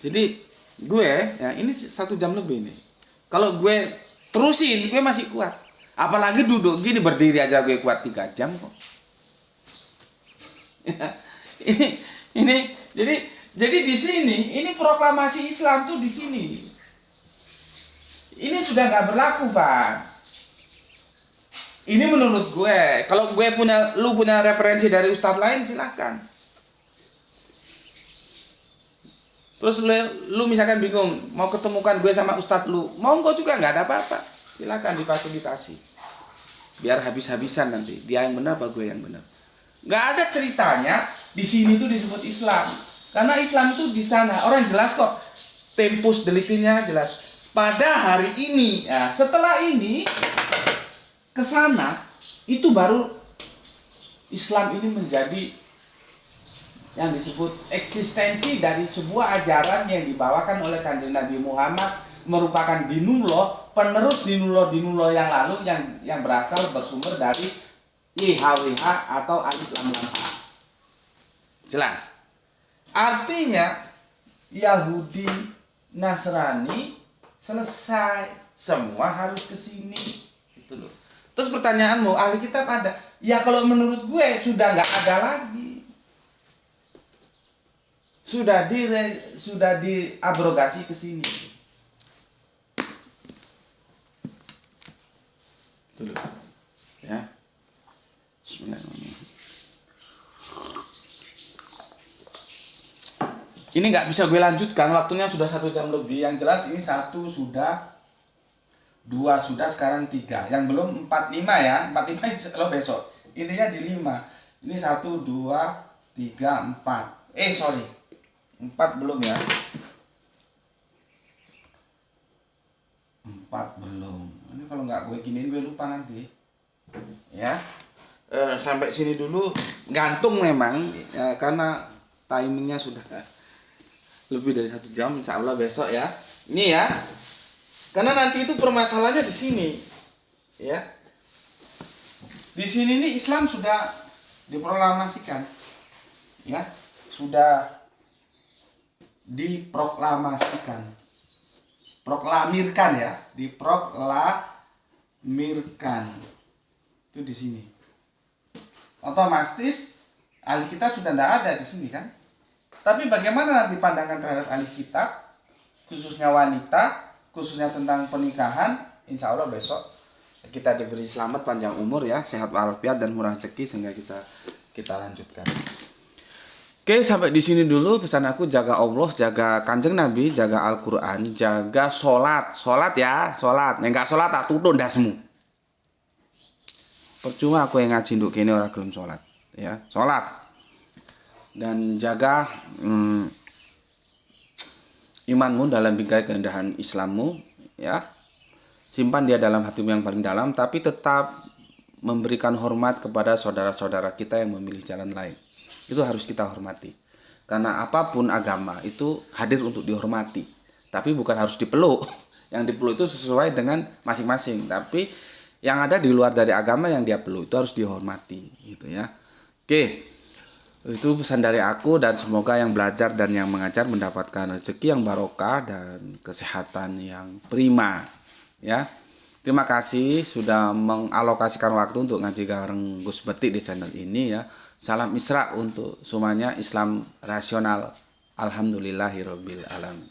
Jadi gue, ya ini 1 jam lebih nih. Kalau gue terusin, gue masih kuat. Apalagi duduk gini berdiri aja gue kuat 3 jam kok. ini jadi di sini, ini proklamasi Islam tuh di sini. Ini sudah nggak berlaku, Pak. Ini menurut gue. Kalau lu punya referensi dari ustadz lain, silahkan. Terus lu misalkan bingung mau ketemukan gue sama ustadz lu, monggo juga, nggak ada apa-apa. Silahkan difasilitasi. Biar habis-habisan nanti. Dia yang benar apa gue yang benar. Nggak ada ceritanya di sini tuh disebut Islam. Karena Islam itu di sana. Orang jelas kok. Tempus deliktinya jelas. Pada hari ini, ya, setelah ini ke sana itu baru Islam ini menjadi yang disebut eksistensi dari sebuah ajaran yang dibawakan oleh Kanjeng Nabi Muhammad, merupakan dinullah, penerus dinullah yang lalu yang berasal bersumber dari IHWH atau alif lam lam ha. Jelas. Artinya Yahudi, Nasrani selesai, semua harus ke sini. Itu loh. Terus pertanyaanmu, ahli kitab ada? Ya kalau menurut gue sudah nggak ada lagi. Sudah diabrogasi ke sini. Itu loh. Ya. Bismillahirrahmanirrahim. Ini nggak bisa gue lanjutkan, waktunya sudah 1 jam lebih. Yang jelas ini 1 sudah, 2 sudah, sekarang 3. Yang belum 4, 5 ya. 4, 5 kalau besok. Intinya di 5. Ini 1, 2, 3, 4. Sorry. 4 belum ya. 4 belum. Ini kalau nggak gue giniin gue lupa nanti. Ya. Sampai sini dulu. Gantung memang ya, karena timingnya sudah lebih dari 1 jam. Insya Allah besok ya. Ini ya. Karena nanti itu permasalahannya di sini. Ya. Di sini nih Islam sudah diproklamasikan. Ya. Sudah diproklamasikan. Proklamirkan ya. Diproklamirkan. Itu di sini. Otomatis ahli kitab sudah tidak ada di sini kan. Tapi bagaimana nanti pandangan terhadap ahli kitab, khususnya wanita, khususnya tentang pernikahan, insya Allah besok kita diberi selamat panjang umur ya, sehat walafiat dan murah rezeki sehingga kita lanjutkan. Oke, sampai di sini dulu pesan aku. Jaga Allah, jaga Kanjeng Nabi, jaga Al-Quran, jaga sholat ya, sholat. Yang nggak sholat tak tutun dasmu. Percuma aku yang ngaji nduk kene ora gelem sholat, ya, sholat. Dan jaga imanmu dalam bingkai keindahan Islammu, ya. Simpan dia dalam hatimu yang paling dalam, tapi tetap memberikan hormat kepada saudara-saudara kita yang memilih jalan lain. Itu harus kita hormati. Karena apapun agama itu hadir untuk dihormati, tapi bukan harus dipeluk. Yang dipeluk itu sesuai dengan masing-masing, tapi yang ada di luar dari agama yang dia peluk itu harus dihormati, gitu ya. Oke. Itu pesan dari aku, dan semoga yang belajar dan yang mengajar mendapatkan rezeki yang barokah dan kesehatan yang prima, ya. Terima kasih sudah mengalokasikan waktu untuk ngaji bareng Gus Betik di channel ini ya. Salam Isra untuk semuanya, Islam rasional. Alhamdulillahirabbil alamin.